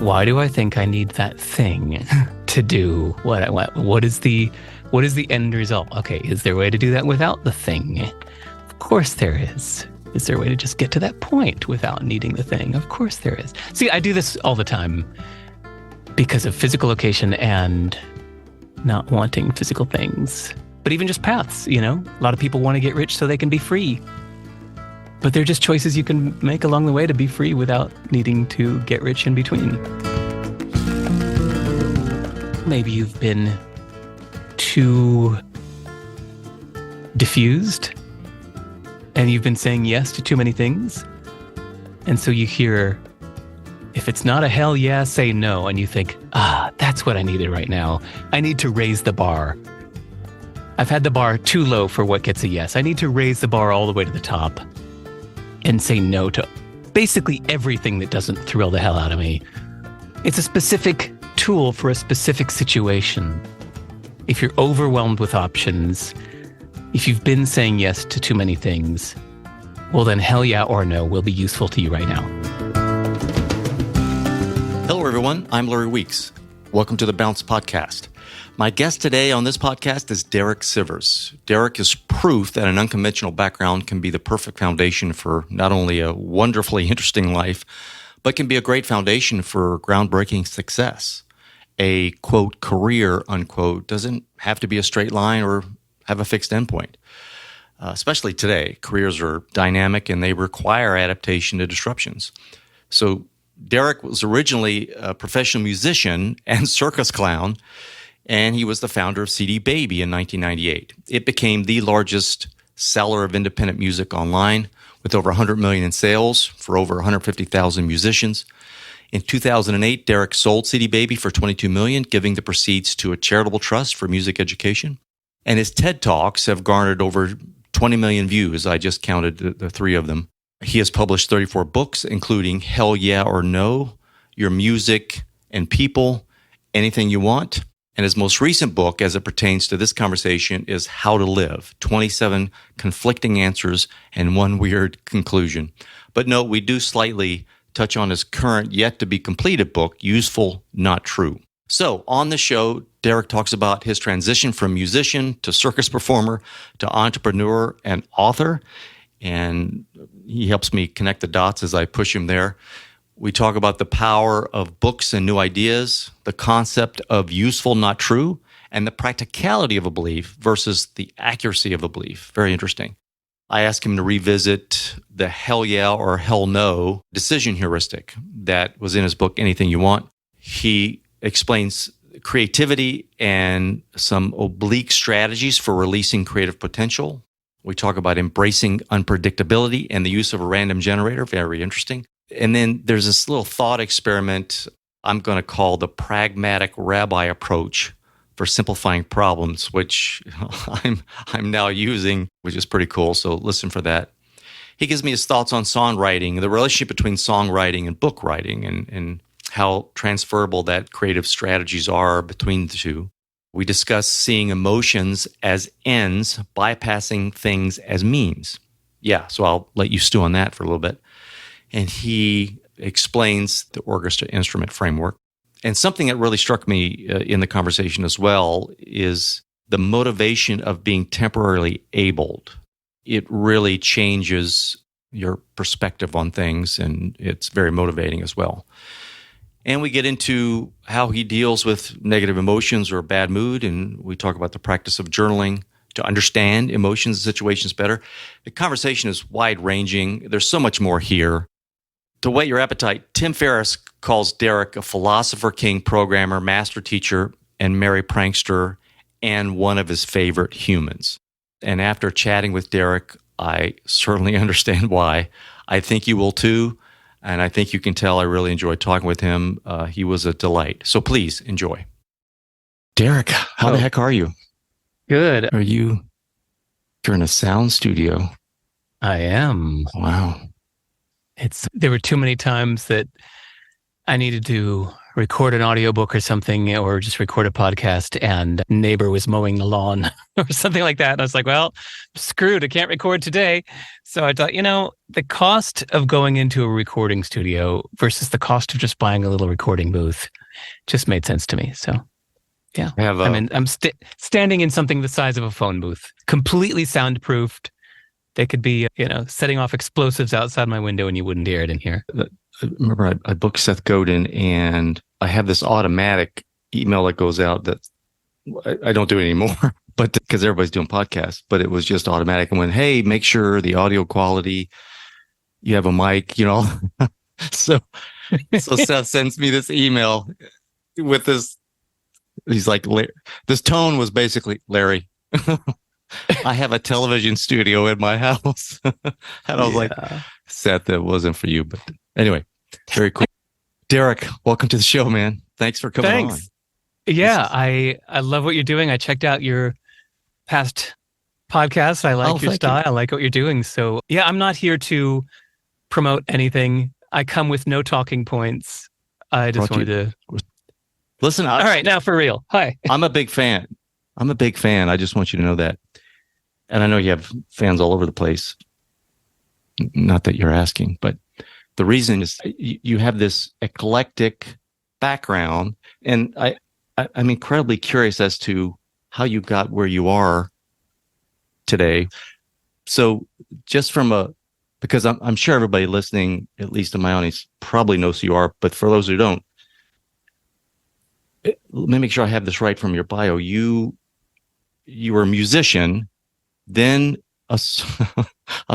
why do I think I need that thing to do what I want? What is the end result? Okay, is there a way to do that without the thing? Of course there is. Is there a way to just get to that point without needing the thing? Of course there is. See, I do this all the time because of physical location and not wanting physical things. But even just paths, a lot of people want to get rich so they can be free. But they're just choices you can make along the way to be free without needing to get rich in between. Maybe you've been too diffused and you've been saying yes to too many things. And so you hear, if it's not a hell yeah, say no. And you think, that's what I needed right now. I need to raise the bar. I've had the bar too low for what gets a yes. I need to raise the bar all the way to the top and say no to basically everything that doesn't thrill the hell out of me. It's a specific tool for a specific situation. If you're overwhelmed with options, if you've been saying yes to too many things, well then hell yeah or no will be useful to you right now. Hello everyone, I'm Larry Weeks. Welcome to the Bounce Podcast. My guest today on this podcast is Derek Sivers. Derek is proof that an unconventional background can be the perfect foundation for not only a wonderfully interesting life, but can be a great foundation for groundbreaking success. A, quote, career, unquote, doesn't have to be a straight line or have a fixed endpoint. Especially today, careers are dynamic and they require adaptation to disruptions. So Derek was originally a professional musician and circus clown, and he was the founder of CD Baby in 1998. It became the largest seller of independent music online, with over 100 million in sales for over 150,000 musicians. In 2008, Derek sold CD Baby for $22 million, giving the proceeds to a charitable trust for music education. And his TED Talks have garnered over 20 million views. I just counted the three of them. He has published 34 books, including Hell Yeah or No, Your Music and People, Anything You Want. And his most recent book, as it pertains to this conversation, is How to Live, 27 conflicting answers and one weird conclusion. But note, we do slightly touch on his current, yet-to-be-completed book, Useful, Not True. So, on the show, Derek talks about his transition from musician to circus performer to entrepreneur and author, and he helps me connect the dots as I push him there. We talk about the power of books and new ideas, the concept of useful, not true, and the practicality of a belief versus the accuracy of a belief. Very interesting. I asked him to revisit the hell yeah or hell no decision heuristic that was in his book, Anything You Want. He explains creativity and some oblique strategies for releasing creative potential. We talk about embracing unpredictability and the use of a random generator. Very interesting. And then there's this little thought experiment I'm going to call the pragmatic rabbi approach for simplifying problems, which I'm now using, which is pretty cool. So listen for that. He gives me his thoughts on songwriting, the relationship between songwriting and book writing, and how transferable that creative strategies are between the two. We discuss seeing emotions as ends, bypassing things as means. Yeah, so I'll let you stew on that for a little bit. And he explains the orchestra instrument framework. And something that really struck me in the conversation as well is the motivation of being temporarily abled. It really changes your perspective on things, and it's very motivating as well. And we get into how he deals with negative emotions or a bad mood, and we talk about the practice of journaling to understand emotions and situations better. The conversation is wide-ranging. There's so much more here. To whet your appetite, Tim Ferriss calls Derek a philosopher, king, programmer, master teacher, and merry prankster, and one of his favorite humans. And after chatting with Derek, I certainly understand why. I think you will too, and I think you can tell I really enjoyed talking with him. He was a delight. So please enjoy. Derek, how the heck are you? Good. You're in a sound studio. I am. Wow. There were too many times that I needed to record an audiobook or something, or just record a podcast, and neighbor was mowing the lawn or something like that. And I was like, well, screwed. I can't record today. So I thought, the cost of going into a recording studio versus the cost of just buying a little recording booth just made sense to me. So yeah, I'm standing in something the size of a phone booth, completely soundproofed. They could be, setting off explosives outside my window and you wouldn't hear it in here. I remember I booked Seth Godin, and I have this automatic email that goes out that I don't do it anymore, but because everybody's doing podcasts, but it was just automatic. And went, hey, make sure the audio quality, you have a mic, So Seth sends me this email with this. He's like, this tone was basically, Larry, I have a television studio in my house. And I was like, Seth, that wasn't for you. But anyway, very cool. Derek, welcome to the show, man. Thanks for coming on. Yeah, I love what you're doing. I checked out your past podcasts. I like your style. I like what you're doing. So yeah, I'm not here to promote anything. I come with no talking points. I just wanted to... Listen, all right, now for real. Hi. I'm a big fan. I just want you to know that. And I know you have fans all over the place. Not that you're asking, but the reason is you have this eclectic background. And I'm incredibly curious as to how you got where you are today. So just because I'm sure everybody listening, at least in my audience, probably knows who you are. But for those who don't, let me make sure I have this right from your bio. You were a musician, then a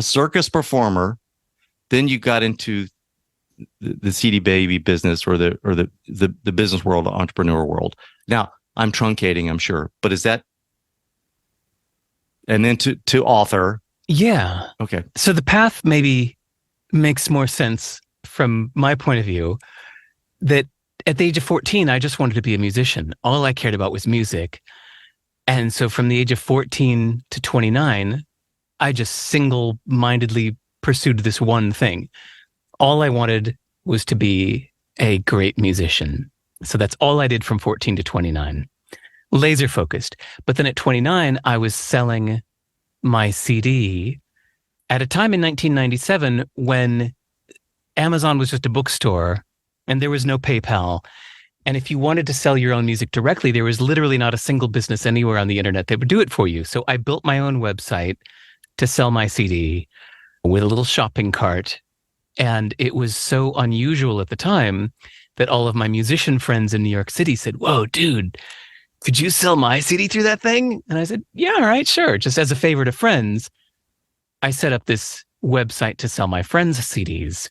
circus performer, then you got into the CD baby business or the business world, the entrepreneur world. Now I'm truncating, I'm sure, but is that, and then to author? Yeah. Okay. So the path maybe makes more sense from my point of view, that at the age of 14, I just wanted to be a musician. All I cared about was music. And so from the age of 14 to 29, I just single-mindedly pursued this one thing. All I wanted was to be a great musician. So that's all I did from 14 to 29. Laser focused. But then at 29, I was selling my CD at a time in 1997 when Amazon was just a bookstore and there was no PayPal. And if you wanted to sell your own music directly, there was literally not a single business anywhere on the internet that would do it for you. So I built my own website to sell my CD with a little shopping cart. And it was so unusual at the time that all of my musician friends in New York City said, whoa, dude, could you sell my CD through that thing? And I said, yeah, all right, sure. Just as a favor to friends, I set up this website to sell my friends' CDs.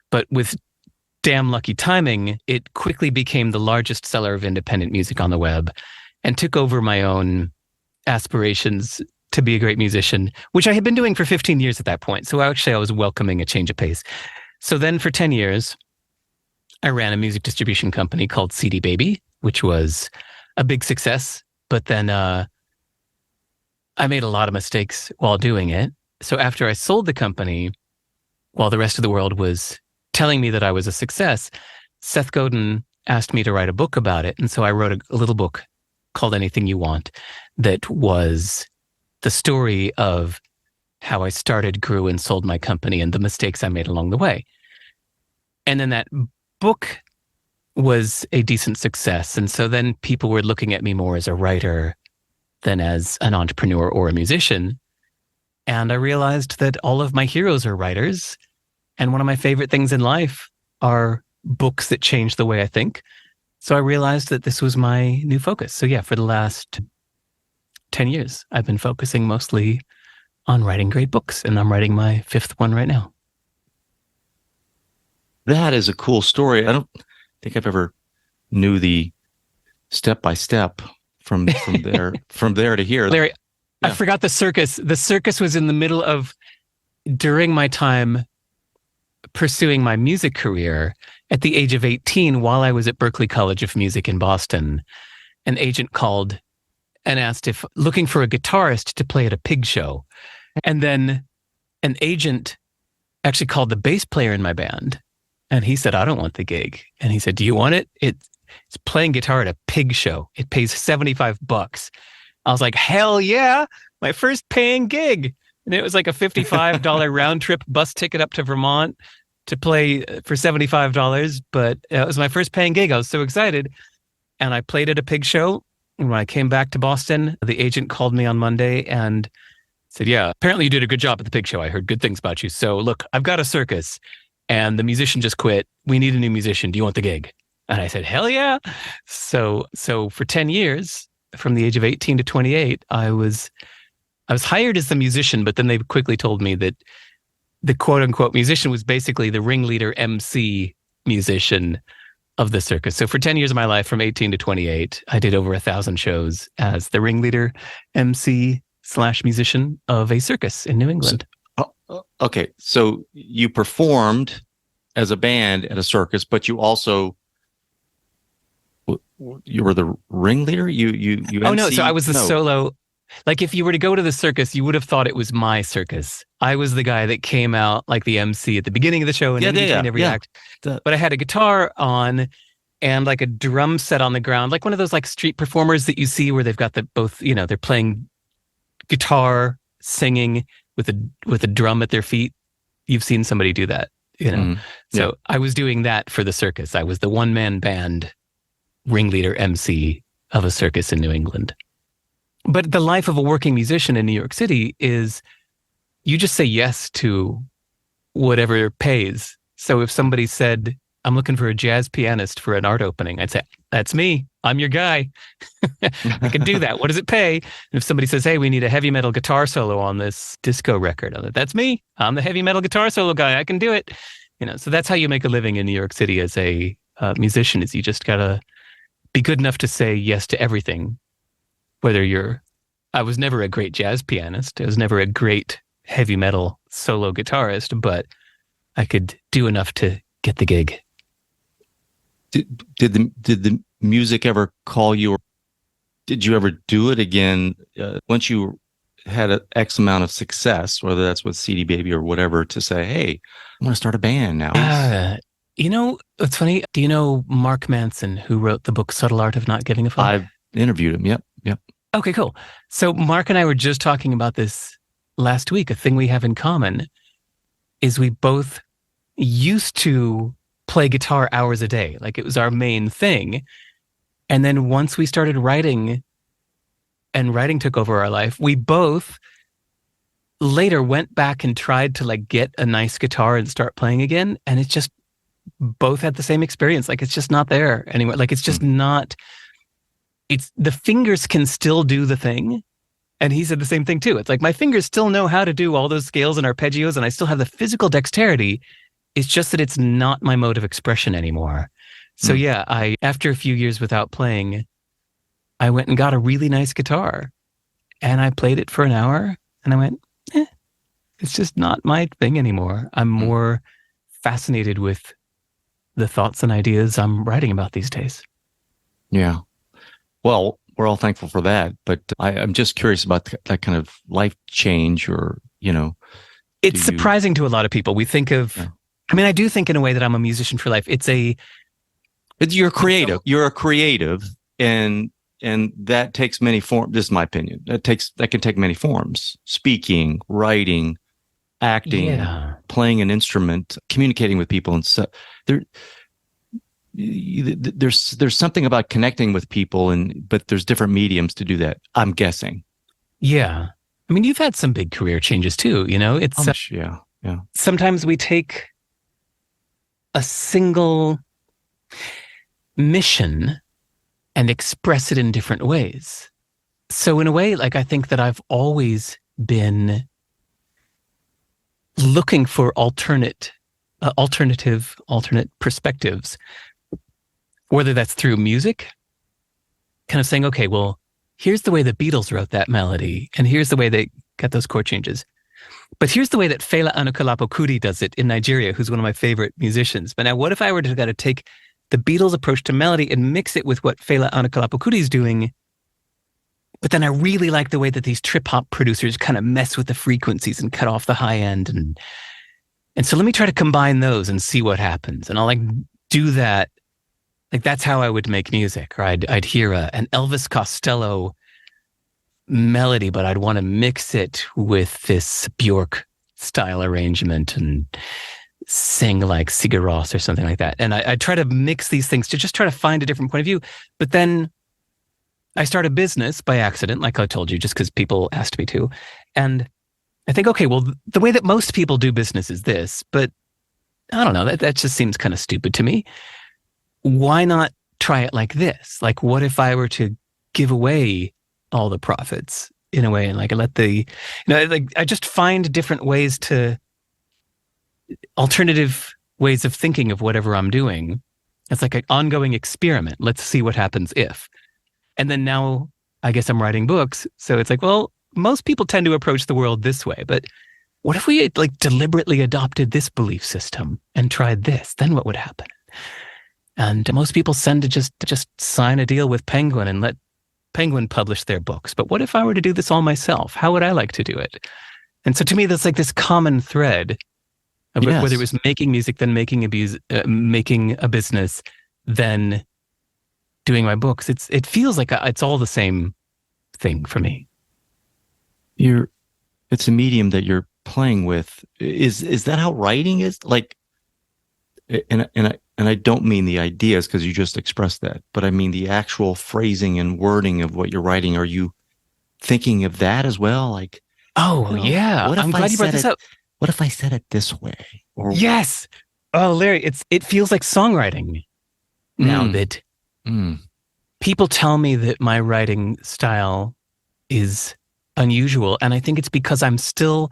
But with damn lucky timing, it quickly became the largest seller of independent music on the web and took over my own aspirations to be a great musician, which I had been doing for 15 years at that point. So actually I was welcoming a change of pace. So then for 10 years, I ran a music distribution company called CD Baby, which was a big success. But then I made a lot of mistakes while doing it. So after I sold the company, while the rest of the world was telling me that I was a success, Seth Godin asked me to write a book about it. And so I wrote a little book called Anything You Want that was the story of how I started, grew, and sold my company and the mistakes I made along the way. And then that book was a decent success. And so then people were looking at me more as a writer than as an entrepreneur or a musician. And I realized that all of my heroes are writers. And one of my favorite things in life are books that change the way I think. So I realized that this was my new focus. So yeah, for the last 10 years, I've been focusing mostly on writing great books. And I'm writing my 5th one right now. That is a cool story. I don't think I've ever knew the step-by-step from there to here. Larry, yeah. I forgot the circus. The circus was in the middle of, during my time pursuing my music career at the age of 18, while I was at Berklee College of Music in Boston, an agent called and asked if looking for a guitarist to play at a pig show. And then an agent actually called the bass player in my band And he said, I don't want the gig. And he said, do you want it? It's playing guitar at a pig show. It pays $75. I was like, hell yeah, my first paying gig. And it was like a $55 round trip bus ticket up to Vermont to play for $75. But it was my first paying gig. I was so excited. And I played at a pig show. And when I came back to Boston, the agent called me on Monday and said, yeah, apparently you did a good job at the pig show. I heard good things about you. So look, I've got a circus and the musician just quit. We need a new musician. Do you want the gig? And I said, hell yeah. So for 10 years, from the age of 18 to 28, I was hired as the musician, but then they quickly told me that the quote unquote musician was basically the ringleader MC musician of the circus. So for 10 years of my life, from 18 to 28, I did over 1,000 shows as the ringleader MC/musician of a circus in New England. Okay. So you performed as a band at a circus, but you also, you were the ringleader? You Oh, no. So I was the solo. Like if you were to go to the circus, you would have thought it was my circus. I was the guy that came out like the MC at the beginning of the show and in between every act. But I had a guitar on and like a drum set on the ground, like one of those like street performers that you see where they've got the both, you know, they're playing guitar, singing with a drum at their feet. You've seen somebody do that, you know. Mm-hmm. So I was doing that for the circus. I was the one-man band ringleader MC of a circus in New England. But the life of a working musician in New York City is you just say yes to whatever pays. So if somebody said, I'm looking for a jazz pianist for an art opening, I'd say, that's me. I'm your guy. I can do that. What does it pay? And if somebody says, hey, we need a heavy metal guitar solo on this disco record, I'm like, that's me. I'm the heavy metal guitar solo guy. I can do it. You know, so that's how you make a living in New York City as a musician, is you just got to be good enough to say yes to everything. I was never a great jazz pianist. I was never a great heavy metal solo guitarist, but I could do enough to get the gig. Did the music ever call you, or did you ever do it again once you had an X amount of success, whether that's with CD Baby or whatever, to say, hey, I'm going to start a band now? You know, it's funny. Do you know Mark Manson, who wrote the book Subtle Art of Not Giving a Fuck? I've interviewed him. Yep. Okay, cool. So Mark and I were just talking about this last week. A thing we have in common is we both used to play guitar hours a day. Like it was our main thing. And then once we started writing and writing took over our life, we both later went back and tried to like get a nice guitar and start playing again. And it's just both had the same experience. Like it's just not there anymore. Like it's just not... the fingers can still do the thing. And he said the same thing too. It's like my fingers still know how to do all those scales and arpeggios, and I still have the physical dexterity. It's just that it's not my mode of expression anymore. So yeah, after a few years without playing, I went and got a really nice guitar and I played it for an hour and I went, it's just not my thing anymore. I'm more fascinated with the thoughts and ideas I'm writing about these days. Yeah. Well, we're all thankful for that, but I'm just curious about that kind of life change, or, you know. It's surprising to a lot of people. We think of, I mean, I do think in a way that I'm a musician for life. You're creative. You're a creative, and that takes many forms. This is my opinion. That can take many forms: speaking, writing, acting, playing an instrument, communicating with people, and so there's something about connecting with people, but there's different mediums to do that, I'm guessing. Yeah. I mean, you've had some big career changes too, you know? It's yeah. Sometimes we take a single mission and express it in different ways. So in a way, like I think that I've always been looking for alternate perspectives, whether that's through music, kind of saying, okay, well, here's the way the Beatles wrote that melody, and here's the way they got those chord changes. But here's the way that Fela Anikulapo Kuti does it in Nigeria, who's one of my favorite musicians. But now what if I were to take the Beatles approach to melody and mix it with what Fela Anikulapo Kuti is doing? But then I really like the way that these trip hop producers kind of mess with the frequencies and cut off the high end. And And so let me try to combine those and see what happens. And I'll like do that. Like that's how I would make music. Or I'd hear an Elvis Costello melody, but I'd want to mix it with this Bjork style arrangement and sing like Sigur Rós or something like that. And I try to mix these things to just try to find a different point of view. But then I start a business by accident, like I told you, just because people asked me to. And I think, okay, well, the way that most people do business is this, but I don't know, that just seems kind of stupid to me. Why not try it like this? Like, what if I were to give away all the profits in a way and like let the, like I just find different ways to, alternative ways of thinking of whatever I'm doing. It's like an ongoing experiment. Let's see what happens if. And then now I guess I'm writing books. So it's like, well, most people tend to approach the world this way, but what if we like deliberately adopted this belief system and tried this? Then what would happen? And most people tend to just sign a deal with Penguin and let Penguin publish their books. But what if I were to do this all myself? How would I like to do it? And so to me, that's like this common thread of whether it was making music, then making a business, then doing my books. It feels like it's all the same thing for me. It's a medium that you're playing with. Is that how writing is? Like, and I don't mean the ideas because you just expressed that, but I mean the actual phrasing and wording of what you're writing. Are you thinking of that as well? Like, oh yeah, I'm glad you brought this up. What if I said it this way? Or yes. Oh, Larry, it feels like songwriting now that people tell me that my writing style is unusual. And I think it's because I'm still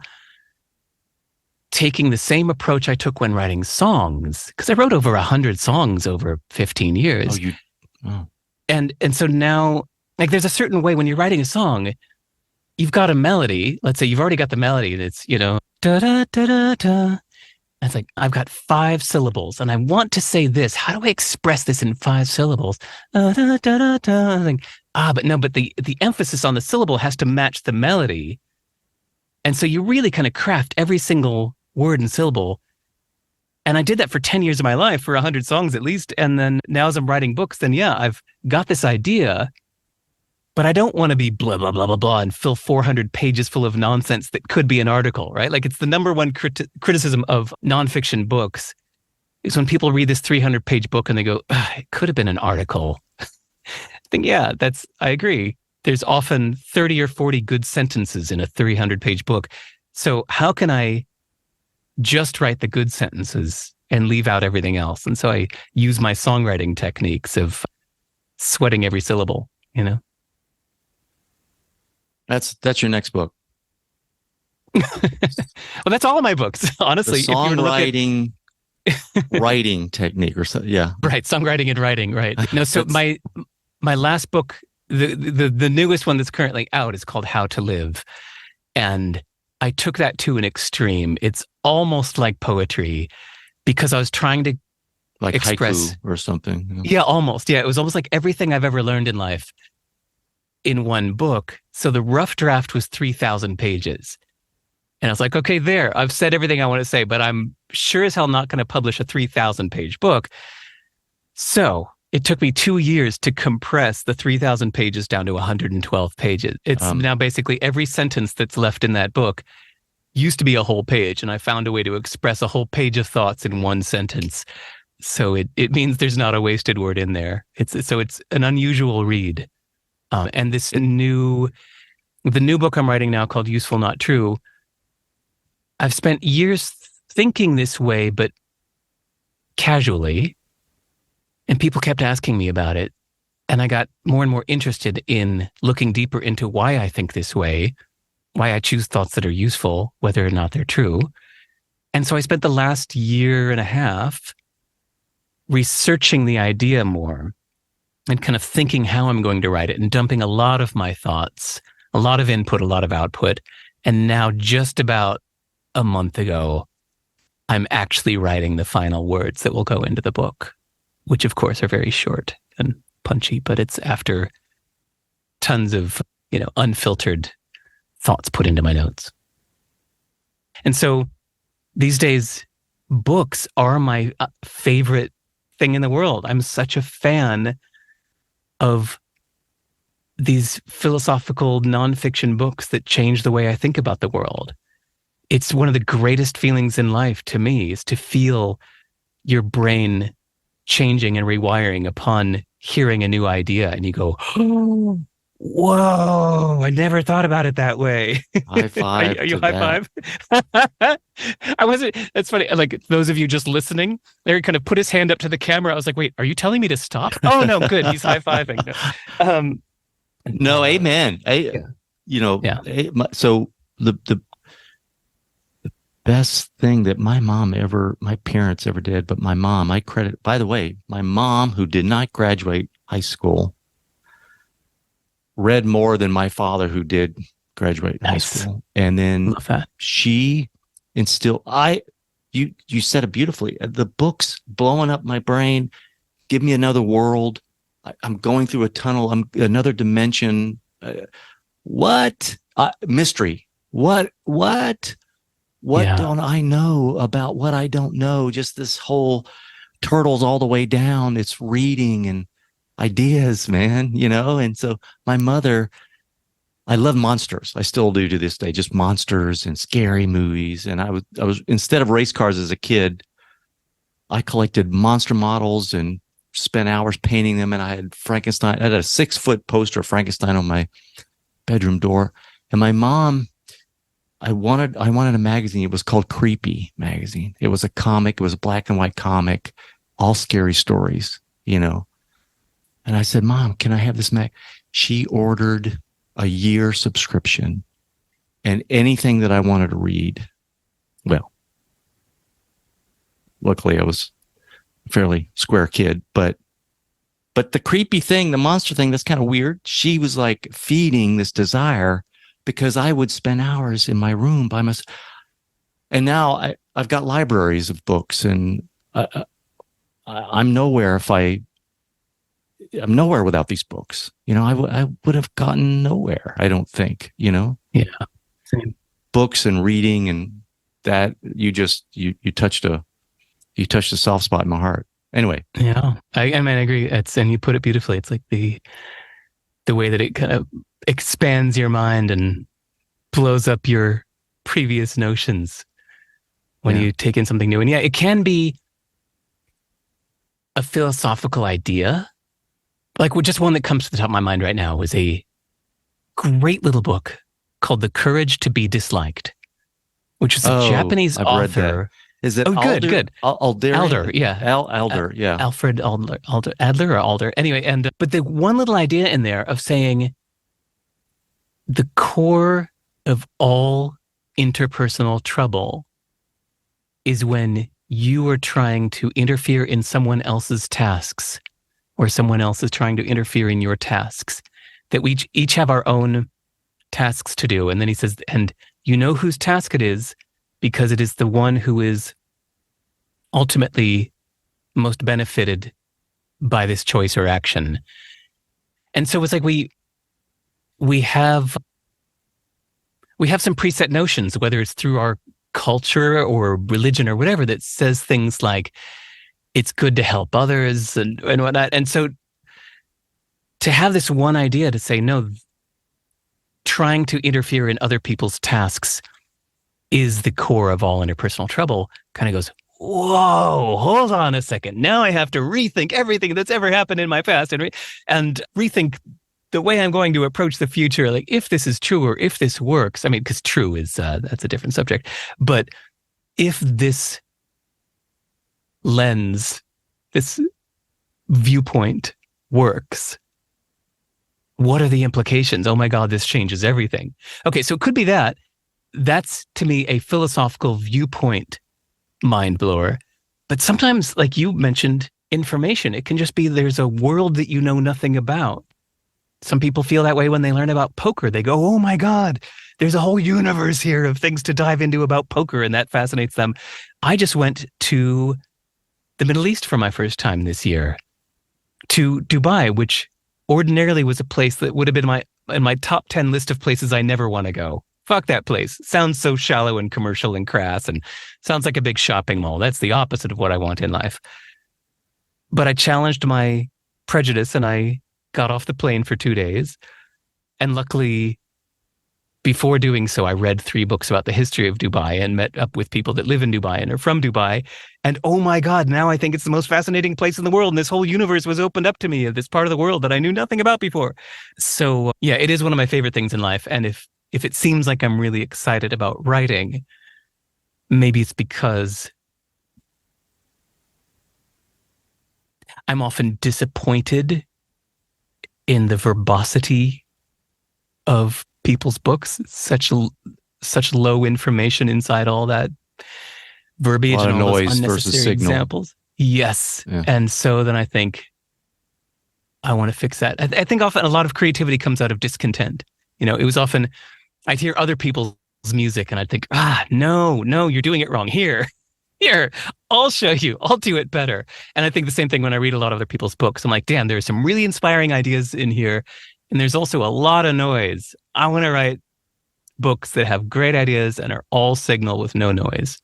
taking the same approach I took when writing songs. Because I wrote over 100 songs over 15 years. And so now, like, there's a certain way when you're writing a song, you've got a melody. Let's say you've already got the melody and it's, da da da da da. And it's like, I've got 5 syllables and I want to say this. How do I express this in 5 syllables? Da da da da da. I'm like, but the emphasis on the syllable has to match the melody. And so you really kind of craft every single word and syllable. And I did that for 10 years of my life, for 100 songs at least. And then now as I'm writing books, then yeah, I've got this idea, but I don't want to be blah, blah, blah, blah, blah, and fill 400 pages full of nonsense that could be an article, right? Like it's the number one criticism of nonfiction books is when people read this 300-page book and they go, it could have been an article. I think, yeah, I agree. There's often 30 or 40 good sentences in a 300-page book. So how can I just write the good sentences and leave out everything else? And so I use my songwriting techniques of sweating every syllable, That's your next book. Well, that's all of my books, honestly. The songwriting, writing technique or something. Yeah. Right. Songwriting and writing. Right. No, so my last book, the newest one that's currently out is called How to Live. And I took that to an extreme. It's almost like poetry because I was trying to express haiku or something. Yeah, almost. Yeah. It was almost like everything I've ever learned in life in one book. So the rough draft was 3,000 pages. And I was like, okay, there, I've said everything I want to say, but I'm sure as hell not going to publish a 3,000-page book. So it took me 2 years to compress the 3,000 pages down to 112 pages. It's now basically every sentence that's left in that book used to be a whole page, and I found a way to express a whole page of thoughts in one sentence. So it means there's not a wasted word in there. It's an unusual read. And the new book I'm writing now called Useful Not True, I've spent years thinking this way, but casually. And people kept asking me about it. And I got more and more interested in looking deeper into why I think this way, why I choose thoughts that are useful, whether or not they're true. And so I spent the last year and a half researching the idea more and kind of thinking how I'm going to write it and dumping a lot of my thoughts, a lot of input, a lot of output. And now just about a month ago, I'm actually writing the final words that will go into the book, which of course are very short and punchy, but it's after tons of, unfiltered thoughts put into my notes. And so these days, books are my favorite thing in the world. I'm such a fan of these philosophical nonfiction books that change the way I think about the world. It's one of the greatest feelings in life to me, is to feel your brain changing and rewiring upon hearing a new idea. And you go, oh, whoa, I never thought about it that way. High five. Are you to high that. five? I wasn't, that's funny. Like those of you just listening, Larry kind of put his hand up to the camera. I was like, wait, are you telling me to stop? Oh no, good. He's high fiving. No, amen. Yeah. You know, Yeah. So the best thing that my parents ever did, but my mom, I credit, by the way, my mom, who did not graduate high school, read more than my father, who did graduate high school. And then she instilled, you said it beautifully. The books blowing up my brain, give me another world. I'm going through a tunnel. I'm another dimension. What? Mystery. What don't I know about what I don't know? Just this whole turtles all the way down. It's reading and ideas, man, you know? And so my mother, I love monsters. I still do to this day, just monsters and scary movies. And I was, instead of race cars as a kid, I collected monster models and spent hours painting them. And I had Frankenstein. I had a 6-foot poster of Frankenstein on my bedroom door. And my mom, I wanted a magazine. It was called Creepy Magazine. It was a comic. It was a black and white comic, all scary stories, you know. And I said, Mom, can I have this mag? She ordered a year subscription, and anything that I wanted to read. Well, luckily I was a fairly square kid, but the creepy thing, the monster thing, that's kind of weird. She was like feeding this desire, because I would spend hours in my room by myself. And now I've got libraries of books, and I'm nowhere I'm nowhere without these books. You know, I would have gotten nowhere, I don't think, you know? Yeah. Same. Books and reading, and that you touched a soft spot in my heart. Anyway. Yeah. I mean, I agree. And you put it beautifully. It's like the way that it kind of expands your mind and blows up your previous notions when you take in something new. And yeah, it can be a philosophical idea. Like, just one that comes to the top of my mind right now was a great little book called The Courage to be Disliked, which is a Japanese author. Is it? Good. Alder, yeah. Alder, yeah. Alfred Adler or Alder. Anyway, but the one little idea in there of saying the core of all interpersonal trouble is when you are trying to interfere in someone else's tasks, or someone else is trying to interfere in your tasks, that we each have our own tasks to do. And then he says, and you know whose task it is, because it is the one who is ultimately most benefited by this choice or action. And so it's like we have some preset notions, whether it's through our culture or religion or whatever, that says things like it's good to help others and whatnot. And so to have this one idea to say, no, trying to interfere in other people's tasks is the core of all interpersonal trouble, kind of goes, whoa, hold on a second. Now I have to rethink everything that's ever happened in my past and rethink the way I'm going to approach the future. Like, if this is true or if this works, I mean, because true is, that's a different subject. But if this lens, this viewpoint works, what are the implications? Oh my God, this changes everything. Okay, so it could be that. That's, to me, a philosophical viewpoint mind blower. But sometimes, like you mentioned, information, it can just be there's a world that you know nothing about. Some people feel that way when they learn about poker. They go, oh my God, there's a whole universe here of things to dive into about poker, and that fascinates them. I just went to the Middle East for my first time this year, to Dubai, which ordinarily was a place that would have been in my top 10 list of places I never want to go Fuck that place. Sounds so shallow and commercial and crass and sounds like a big shopping mall. That's the opposite of what I want in life. But I challenged my prejudice and I got off the plane for 2 days. And luckily, before doing so, I read 3 books about the history of Dubai and met up with people that live in Dubai and are from Dubai. And oh my God, now I think it's the most fascinating place in the world. And this whole universe was opened up to me of this part of the world that I knew nothing about before. So yeah, it is one of my favorite things in life. And if it seems like I'm really excited about writing, maybe it's because I'm often disappointed in the verbosity of people's books. Such low information inside all that verbiage and all those unnecessary examples. Yes. Yeah. And so then I think I want to fix that. I think often a lot of creativity comes out of discontent. You know, it was often I'd hear other people's music and I'd think, no, you're doing it wrong. Here, I'll show you. I'll do it better. And I think the same thing when I read a lot of other people's books. I'm like, damn, there's some really inspiring ideas in here. And there's also a lot of noise. I want to write books that have great ideas and are all signal with no noise.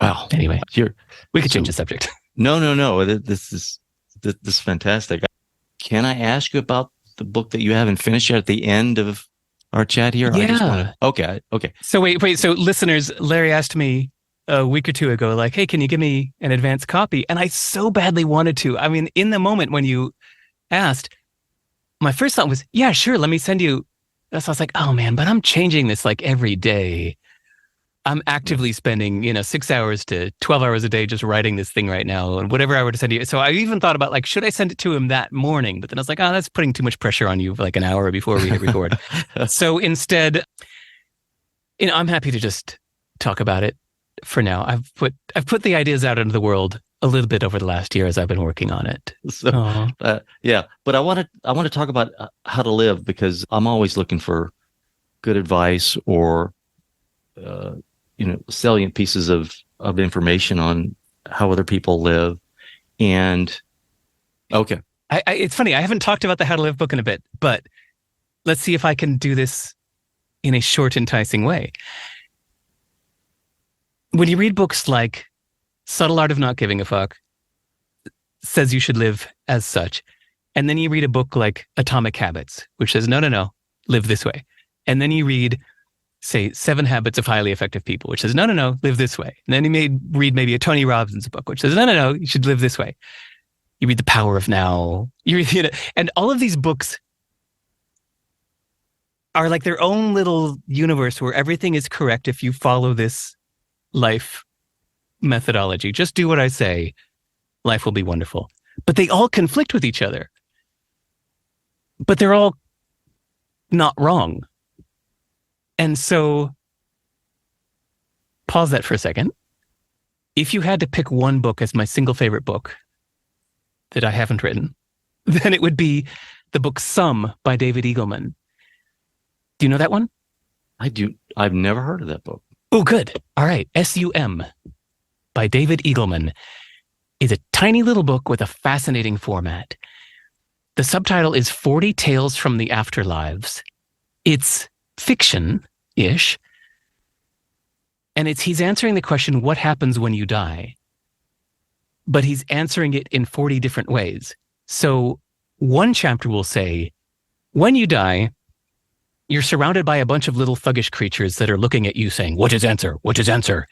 Wow. Anyway, we could change the subject. No. This is fantastic. Can I ask you about the book that you haven't finished yet at the end of our chat here? Yeah. Okay. So wait. So listeners, Larry asked me a week or 2 ago, like, hey, can you give me an advance copy? And I so badly wanted to. I mean, in the moment when you asked, my first thought was, yeah, sure, let me send you. So I was like, oh man, but I'm changing this like every day. I'm actively spending, 6 hours to 12 hours a day just writing this thing right now, and whatever I were to send you. So I even thought about like, should I send it to him that morning? But then I was like, oh, that's putting too much pressure on you for like an hour before we hit record. So instead, I'm happy to just talk about it for now. I've put the ideas out into the world a little bit over the last year as I've been working on it. So, yeah, but I want to talk about how to live, because I'm always looking for good advice or salient pieces of information on how other people live. And okay, it's funny. I haven't talked about the How to Live book in a bit, but let's see if I can do this in a short, enticing way. When you read books like Subtle Art of Not Giving a Fuck, says you should live as such, and then you read a book like Atomic Habits, which says, no, live this way. And then you read, say, 7 Habits of Highly Effective People, which says, no, live this way. And then you may read maybe a Tony Robbins book, which says, no, you should live this way. You read The Power of Now. You read, and all of these books are like their own little universe where everything is correct if you follow this life methodology. Just do what I say. Life will be wonderful. But they all conflict with each other. But they're all not wrong. And so, pause that for a second. If you had to pick one book as my single favorite book that I haven't written, then it would be the book Sum by David Eagleman. Do you know that one? I do. I've never heard of that book. Oh, good. All right. SUM by David Eagleman is a tiny little book with a fascinating format. The subtitle is 40 Tales from the Afterlives. It's fiction-ish. And he's answering the question, what happens when you die? But he's answering it in 40 different ways. So one chapter will say, when you die, you're surrounded by a bunch of little thuggish creatures that are looking at you saying, what is answer? What is answer?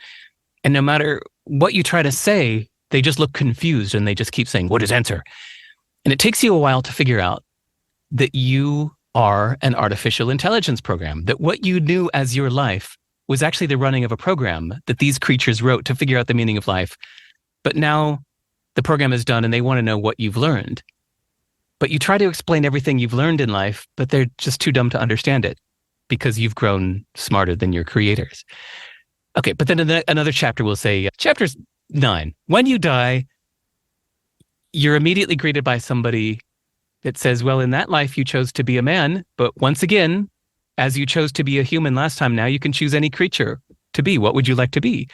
And no matter what you try to say, they just look confused and they just keep saying, what is answer? And it takes you a while to figure out that you are an artificial intelligence program, that what you knew as your life was actually the running of a program that these creatures wrote to figure out the meaning of life. But now the program is done and they want to know what you've learned. But you try to explain everything you've learned in life, but they're just too dumb to understand it because you've grown smarter than your creators. Okay, but then another chapter will say, chapter 9, when you die, you're immediately greeted by somebody that says, well, in that life, you chose to be a man, but once again, as you chose to be a human last time, now you can choose any creature to be. What would you like to be?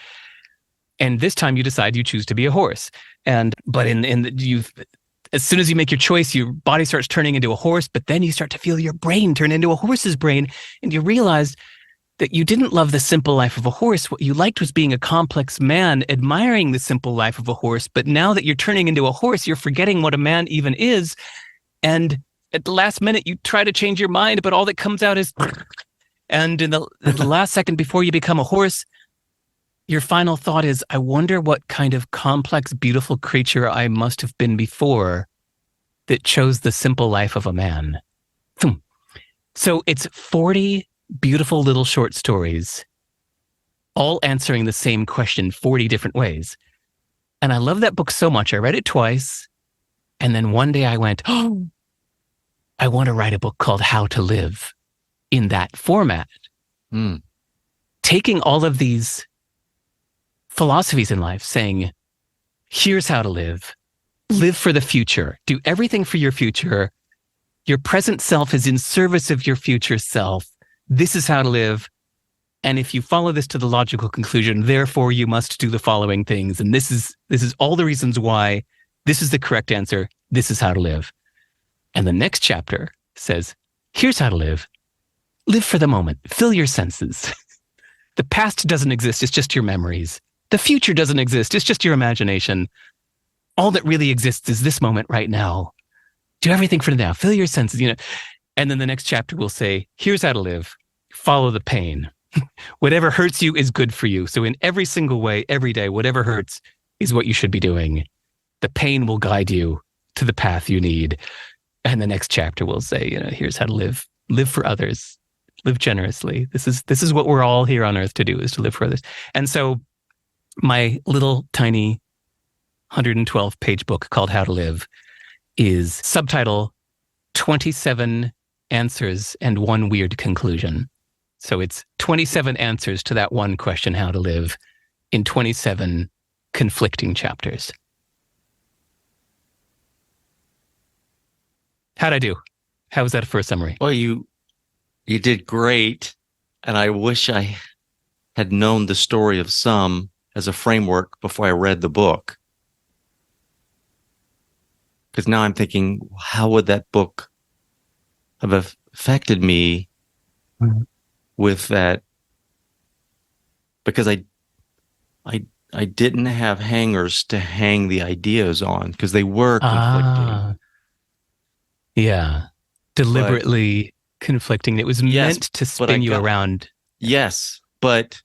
And this time you decide you choose to be a horse. But you've as soon as you make your choice, your body starts turning into a horse, but then you start to feel your brain turn into a horse's brain, and you realize that you didn't love the simple life of a horse. What you liked was being a complex man, admiring the simple life of a horse. But now that you're turning into a horse, you're forgetting what a man even is. And at the last minute, you try to change your mind, but all that comes out is, and in the last second before you become a horse, your final thought is, I wonder what kind of complex, beautiful creature I must have been before that chose the simple life of a man. So it's 40 beautiful little short stories, all answering the same question 40 different ways. And I love that book so much. I read it twice. And then one day I went, oh, I want to write a book called How to Live in that format. Taking all of these philosophies in life, saying, here's how to live for the future, do everything for your future. Your present self is in service of your future self. This is how to live. And if you follow this to the logical conclusion, therefore you must do the following things. And this is all the reasons why this is the correct answer. This is how to live. And the next chapter says, here's how to live. Live for the moment. Fill your senses. The past doesn't exist. It's just your memories. The future doesn't exist. It's just your imagination. All that really exists is this moment right now. Do everything for now. Fill your senses, And then the next chapter will say, here's how to live. Follow the pain. Whatever hurts you is good for you. So in every single way, every day, whatever hurts is what you should be doing. The pain will guide you to the path you need. And the next chapter will say, here's how to live. Live for others. Live generously. This is what we're all here on earth to do, is to live for others. And so my little tiny 112-page book called How to Live is subtitle 27 Answers and One Weird Conclusion. So it's 27 answers to that one question, how to live, in 27 conflicting chapters. How'd I do? How was that for a summary? Well, you did great. And I wish I had known the story of some as a framework before I read the book. Because now I'm thinking, how would that book have affected me with that? Because I didn't have hangers to hang the ideas on, because they were conflicting. Yeah. Deliberately conflicting. It was meant to spin you around. Yes, but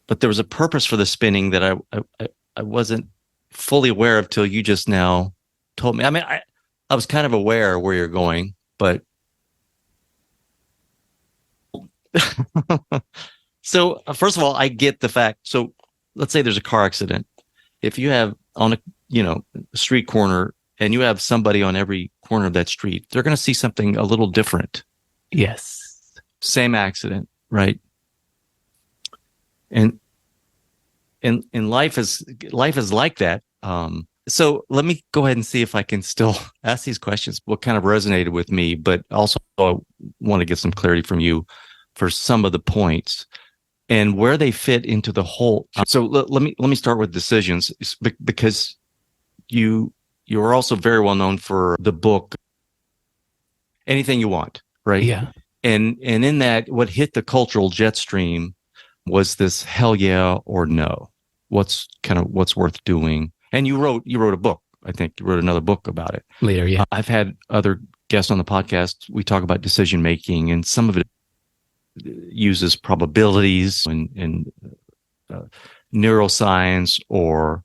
there was a purpose for the spinning that I wasn't fully aware of till you just now told me. I mean, I was kind of aware where you're going, but so first of all, I get the fact. So let's say there's a car accident. If you have on a street corner and you have somebody on every corner of that street, they're going to see something a little different. Yes. Same accident, right? And life is like that. So let me go ahead and see if I can still ask these questions. What kind of resonated with me, but also I want to get some clarity from you for some of the points and where they fit into the whole. So let me start with decisions, because you are also very well known for the book Anything You Want, right? Yeah. And in that, what hit the cultural jet stream was this hell yeah or no. What's worth doing? And you wrote a book. I think you wrote another book about it later. Yeah. I've had other guests on the podcast. We talk about decision making, and some of it uses probabilities and neuroscience or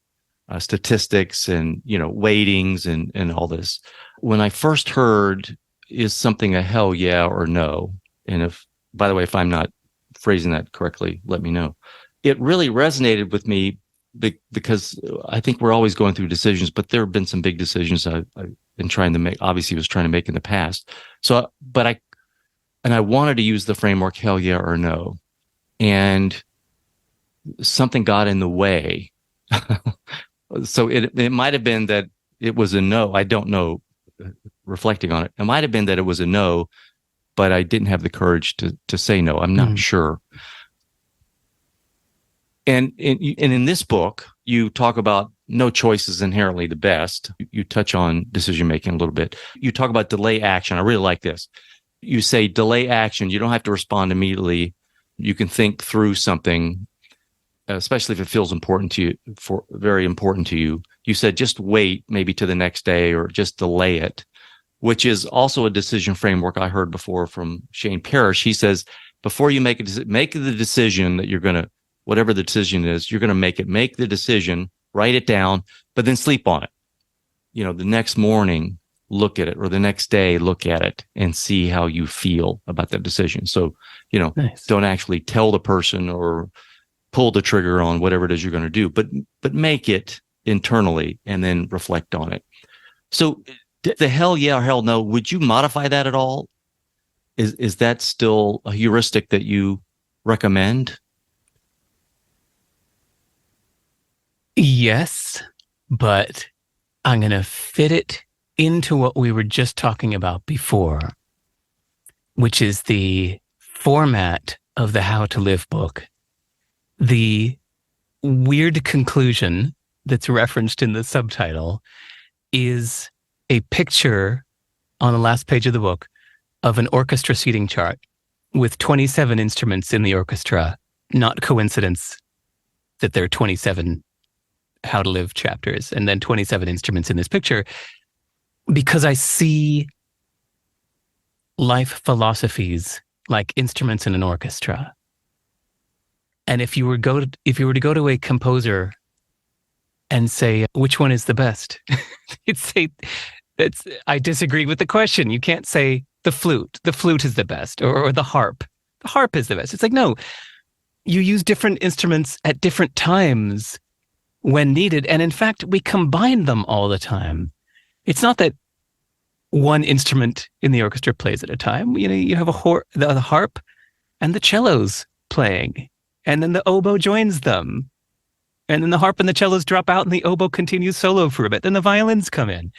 statistics and weightings and all this. When I first heard, is something a hell yeah or no? And if, by the way, if I'm not phrasing that correctly, let me know. It really resonated with me because I think we're always going through decisions, but there have been some big decisions I've been trying to make, obviously was trying to make in the past. So, I wanted to use the framework hell yeah or no. And something got in the way. So it might have been that it was a no. I don't know, reflecting on it. It might have been that it was a no, but I didn't have the courage to say no. I'm not sure. And in this book, you talk about no choice is inherently the best. You touch on decision making a little bit. You talk about delay action. I really like this. You say delay action. You don't have to respond immediately. You can think through something, especially if it feels important to you, very important to you. You said just wait maybe to the next day or just delay it, which is also a decision framework I heard before from Shane Parrish. He says, before you make the decision that you're going to, whatever the decision is, you're going to make the decision, write it down, but then sleep on it. The next morning, look at it, or the next day, look at it and see how you feel about that decision. So, nice. Don't actually tell the person or pull the trigger on whatever it is you're going to do, but make it internally and then reflect on it. So the hell yeah or hell no, would you modify that at all? Is that still a heuristic that you recommend? Yes, but I'm going to fit it into what we were just talking about before, which is the format of the How to Live book. The weird conclusion that's referenced in the subtitle is a picture on the last page of the book of an orchestra seating chart with 27 instruments in the orchestra. Not coincidence that there are 27 How to Live chapters and then 27 instruments in this picture, because I see life philosophies like instruments in an orchestra. And if you were to go to a composer and say, which one is the best? You'd say, I disagree with the question. You can't say the flute. The flute is the best, or the harp. The harp is the best. It's like, no, you use different instruments at different times when needed. And in fact, we combine them all the time. It's not that one instrument in the orchestra plays at a time. You have the harp and the cellos playing, and then the oboe joins them. And then the harp and the cellos drop out and the oboe continues solo for a bit. Then the violins come in.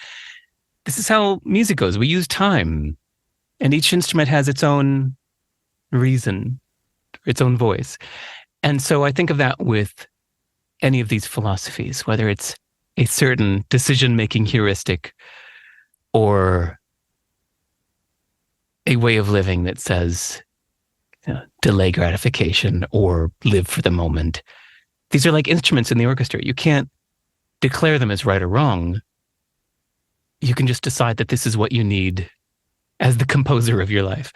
This is how music goes. We use time, and each instrument has its own reason, its own voice. And so I think of that with any of these philosophies, whether it's a certain decision-making heuristic or a way of living that says, delay gratification or live for the moment. These are like instruments in the orchestra. You can't declare them as right or wrong. You can just decide that this is what you need as the composer of your life.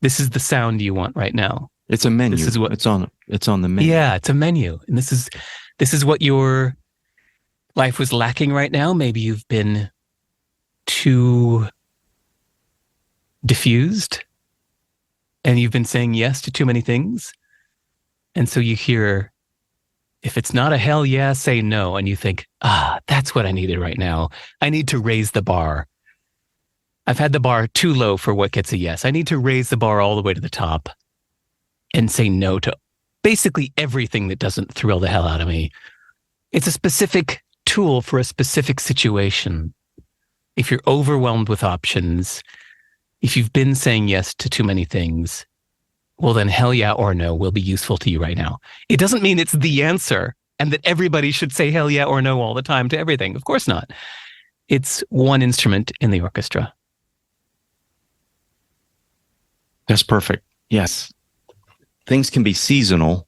This is the sound you want right now. It's a menu. This is what it's on the menu. Yeah, it's a menu. And this is what your life was lacking right now. Maybe you've been too diffused and you've been saying yes to too many things. And so you hear, if it's not a hell yeah, say no. And you think, that's what I needed right now. I need to raise the bar. I've had the bar too low for what gets a yes. I need to raise the bar all the way to the top and say no to basically everything that doesn't thrill the hell out of me. It's a specific tool for a specific situation. If you're overwhelmed with options, if you've been saying yes to too many things, well, then hell yeah or no will be useful to you right now. It doesn't mean it's the answer and that everybody should say hell yeah or no all the time to everything. Of course not. It's one instrument in the orchestra. That's perfect. Yes. Things can be seasonal.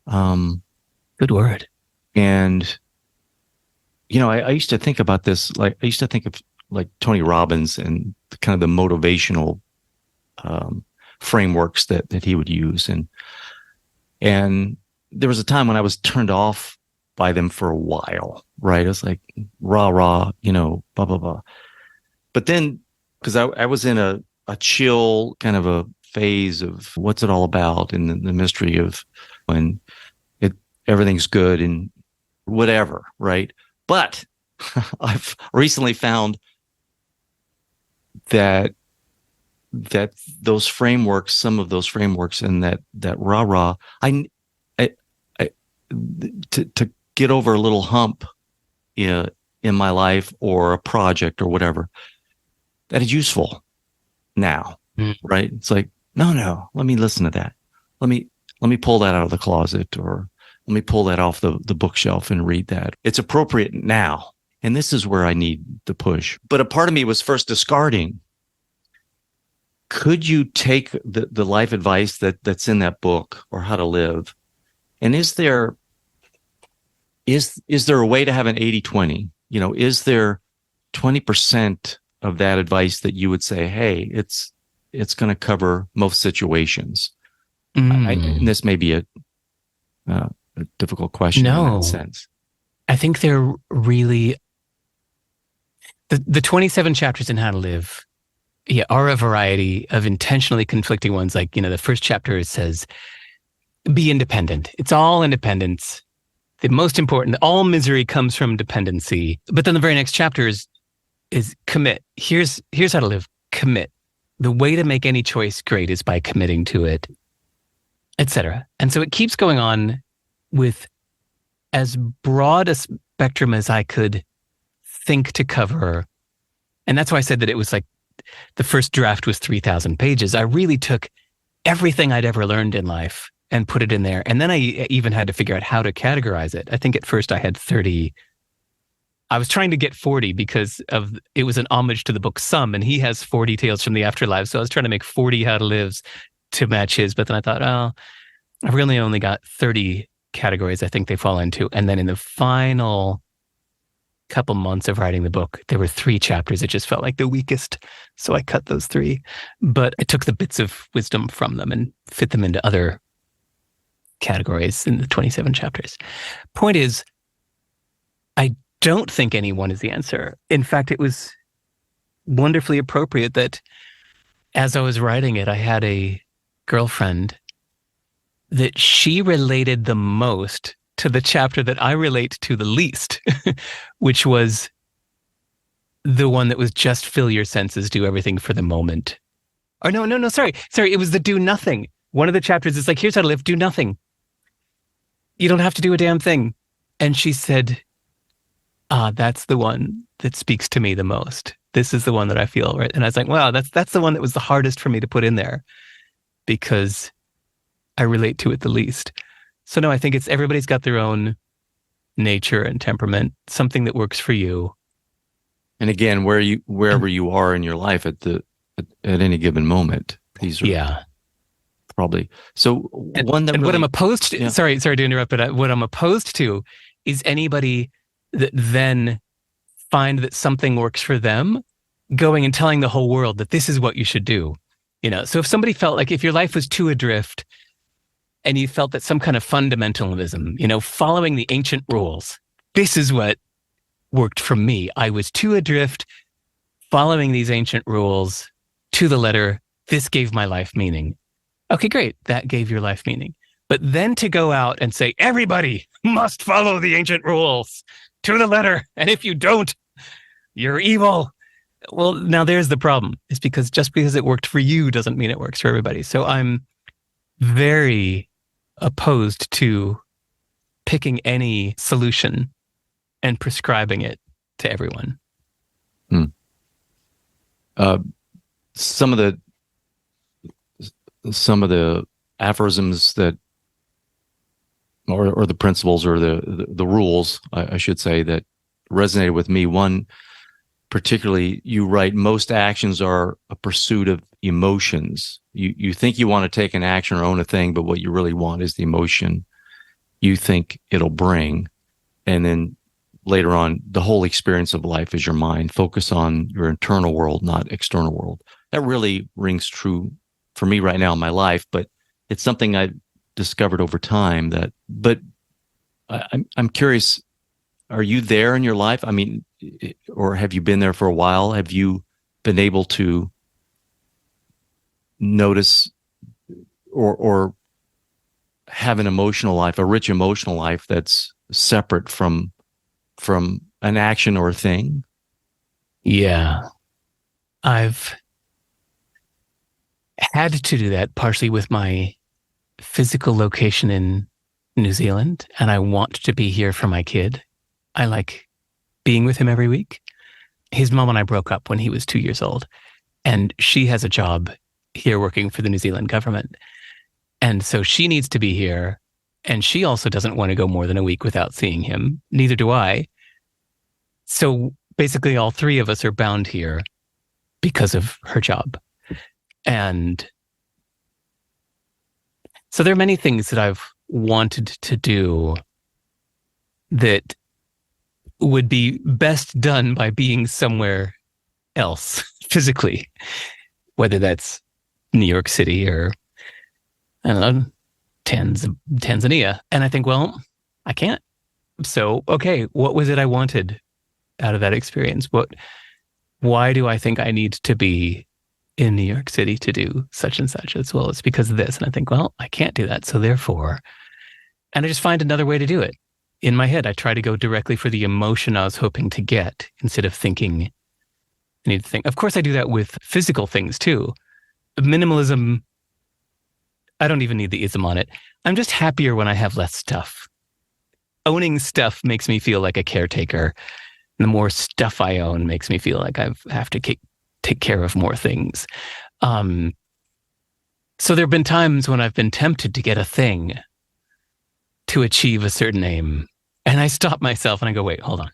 Good word. And, I used to think about this, like I used to think of like Tony Robbins and kind of the motivational frameworks that he would use. And there was a time when I was turned off by them for a while, right? It was like, rah, blah, blah, blah. But then, because I was in a chill kind of a phase of what's it all about and the mystery of when everything's good and whatever, right? But I've recently found that those frameworks, some of those frameworks, and that rah, to get over a little hump in my life or a project or whatever, that is useful now, right? It's like, no, let me listen to that. Let me pull that out of the closet, or Let me pull that off the bookshelf and read that. It's appropriate now. And this is where I need the push. But a part of me was first discarding. Could you take the life advice that's in that book, or How to Live? And is there a way to have an 80-20? Is there 20% of that advice that you would say, hey, it's going to cover most situations? And this may be a difficult question in that sense. I think they're really the 27 chapters in How to Live are a variety of intentionally conflicting ones. Like, the first chapter says, be independent. It's all independence. The most important, all misery comes from dependency. But then the very next chapter is commit. Here's how to live. Commit. The way to make any choice great is by committing to it, etc. And so it keeps going on with as broad a spectrum as I could think to cover. And that's why I said that it was like the first draft was 3,000 pages. I really took everything I'd ever learned in life and put it in there. And then I even had to figure out how to categorize it. I think at first I had 30. I was trying to get 40 because it was an homage to the book Some, and he has 40 Tales from the Afterlife. So I was trying to make 40 How to Lives to match his. But then I thought, I've really only got 30 categories I think they fall into. And then in the final couple months of writing the book, there were 3 chapters that just felt like the weakest. So I cut those 3. But I took the bits of wisdom from them and fit them into other categories in the 27 chapters. Point is, I don't think any one is the answer. In fact, it was wonderfully appropriate that as I was writing it, I had a girlfriend that she related the most to the chapter that I relate to the least, which was the one that was just fill your senses, do everything for the moment. Or no, sorry. It was the do nothing. One of the chapters is like, here's how to live, do nothing. You don't have to do a damn thing. And she said, that's the one that speaks to me the most. This is the one that I feel, right? And I was like, wow, that's the one that was the hardest for me to put in there because I relate to it the least. So no, I think it's everybody's got their own nature and temperament, something that works for you. And again, wherever you are in your life at any given moment, these are probably. So one that what I'm opposed to, sorry to interrupt, but what I'm opposed to is anybody that then find that something works for them, going and telling the whole world that this is what you should do. So if somebody felt like if your life was too adrift and you felt that some kind of fundamentalism, following the ancient rules, this is what worked for me. I was too adrift, following these ancient rules to the letter. This gave my life meaning. Okay, great. That gave your life meaning. But then to go out and say, everybody must follow the ancient rules to the letter. And if you don't, you're evil. Well, now there's the problem. It's because just because it worked for you doesn't mean it works for everybody. So I'm very opposed to picking any solution and prescribing it to everyone. Some of the aphorisms that, or the principles or the rules, I should say, that resonated with me. One, particularly, you write, most actions are a pursuit of emotions. You think you want to take an action or own a thing, but what you really want is the emotion you think it'll bring. And then later on, the whole experience of life is your mind. Focus on your internal world, not external world. That really rings true for me right now in my life, but it's something I've discovered over time but I'm curious, are you there in your life? I mean, or have you been there for a while? Have you been able to notice or have an emotional life, a rich emotional life that's separate from an action or a thing? Yeah. I've had to do that partially with my physical location in New Zealand, and I want to be here for my kid. I like being with him every week. His mom and I broke up when he was 2 years old, and she has a job here working for the New Zealand government. And so she needs to be here. And she also doesn't want to go more than a week without seeing him. Neither do I. So basically, all three of us are bound here because of her job. And so there are many things that I've wanted to do that would be best done by being somewhere else physically, whether that's New York City or, I don't know, Tanzania. And I think, well, I can't. So, okay, what was it I wanted out of that experience? Why do I think I need to be in New York City to do such and such? As well, it's because of this. And I think, well, I can't do that. So therefore, and I just find another way to do it. In my head, I try to go directly for the emotion I was hoping to get instead of thinking I need to think. Of course, I do that with physical things too. Minimalism, I don't even need the ism on it. I'm just happier when I have less stuff. Owning stuff makes me feel like a caretaker. And the more stuff I own makes me feel like I have to take care of more things. So there have been times when I've been tempted to get a thing to achieve a certain aim. And I stop myself and I go, wait, hold on.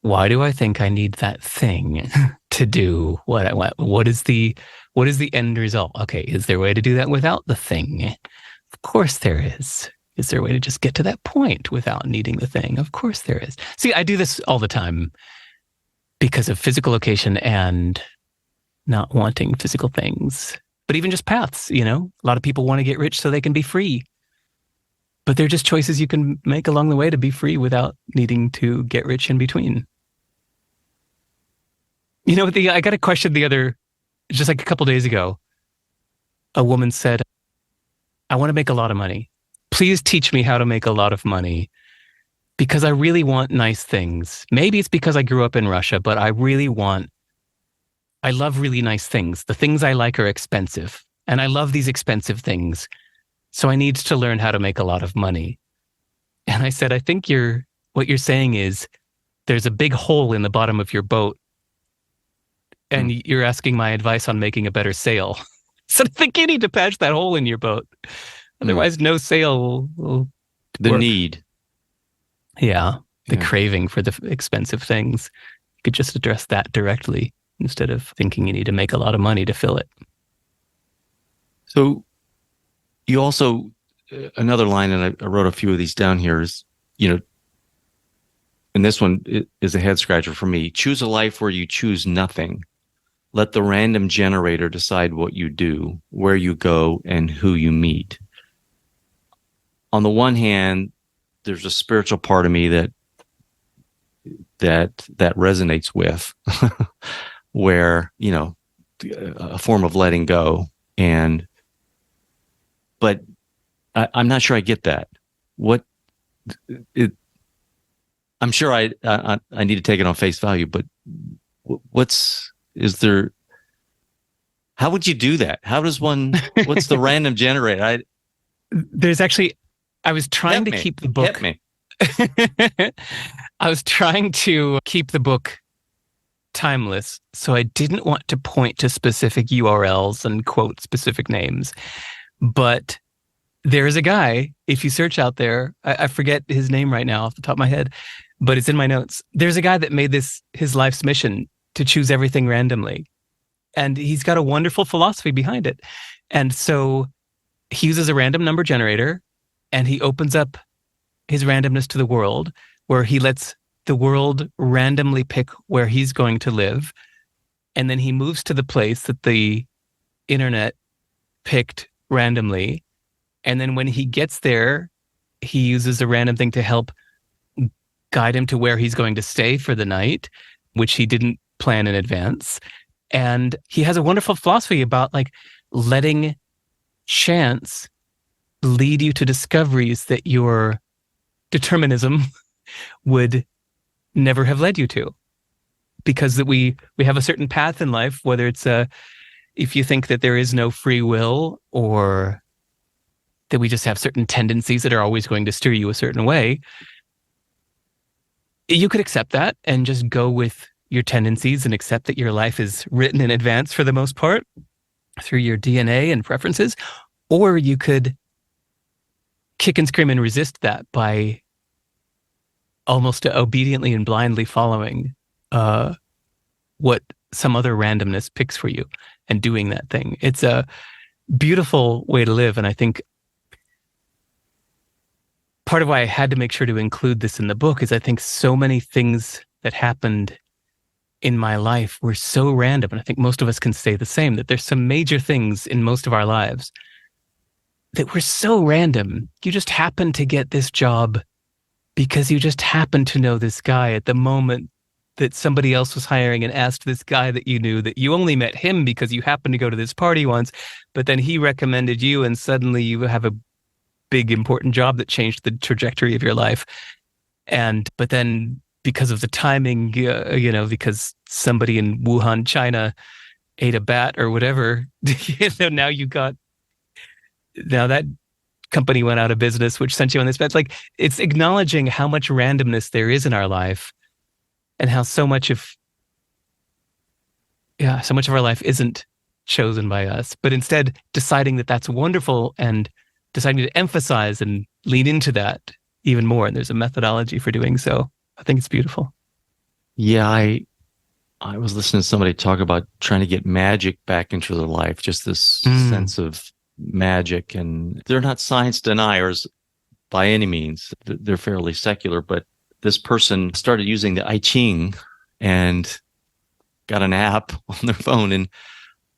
Why do I think I need that thing to do what I want? What is the end result? Okay, is there a way to do that without the thing? Of course there is. Is there a way to just get to that point without needing the thing? Of course there is. See, I do this all the time because of physical location and not wanting physical things. But even just paths, a lot of people want to get rich so they can be free. But they're just choices you can make along the way to be free without needing to get rich in between. I got a question just like a couple days ago. A woman said, I want to make a lot of money. Please teach me how to make a lot of money because I really want nice things. Maybe it's because I grew up in Russia, but I love really nice things. The things I like are expensive, and I love these expensive things. So I need to learn how to make a lot of money. And I said, I think what you're saying is there's a big hole in the bottom of your boat and you're asking my advice on making a better sail. So I think you need to patch that hole in your boat. Otherwise, no sail will The work. need. Yeah. The craving for the expensive things. You could just address that directly instead of thinking you need to make a lot of money to fill it. So you also, another line, and I wrote a few of these down here is, and this one is a head scratcher for me. Choose a life where you choose nothing. Let the random generator decide what you do, where you go, and who you meet. On the one hand, there's a spiritual part of me that resonates with, where, a form of letting go. But I'm not sure I get that. I'm sure I need to take it on face value, but how would you do that? What's the random generator? I was trying to keep the book. I was trying to keep the book timeless. So I didn't want to point to specific URLs and quote specific names. But there is a guy, if you search out there, I forget his name right now off the top of my head, but it's in my notes. There's a guy that made this his life's mission to choose everything randomly. And he's got a wonderful philosophy behind it. And so he uses a random number generator and he opens up his randomness to the world, where he lets the world randomly pick where he's going to live. And then he moves to the place that the internet picked randomly. And then when he gets there, he uses a random thing to help guide him to where he's going to stay for the night, which he didn't plan in advance. And he has a wonderful philosophy about letting chance lead you to discoveries that your determinism would never have led you to. Because that we have a certain path in life, whether it's if you think that there is no free will, or that we just have certain tendencies that are always going to steer you a certain way, you could accept that and just go with your tendencies and accept that your life is written in advance for the most part through your DNA and preferences. Or you could kick and scream and resist that by almost obediently and blindly following what some other randomness picks for you and doing that thing. It's a beautiful way to live. And I think part of why I had to make sure to include this in the book is I think so many things that happened in my life were so random. And I think most of us can say the same, that there's some major things in most of our lives that were so random. You just happened to get this job because you just happened to know this guy at the moment that somebody else was hiring and asked this guy that you knew, that you only met him because you happened to go to this party once, but then he recommended you and suddenly you have a big important job that changed the trajectory of your life. But then because of the timing, because somebody in Wuhan, China ate a bat or whatever, now that company went out of business, which sent you on this path. Like, it's acknowledging how much randomness there is in our life and how so much of our life isn't chosen by us, but instead deciding that that's wonderful and deciding to emphasize and lean into that even more. And there's a methodology for doing so. I think it's beautiful. Yeah, I was listening to somebody talk about trying to get magic back into their life, just this sense of magic. And they're not science deniers by any means. They're fairly secular, but this person started using the I Ching and got an app on their phone and,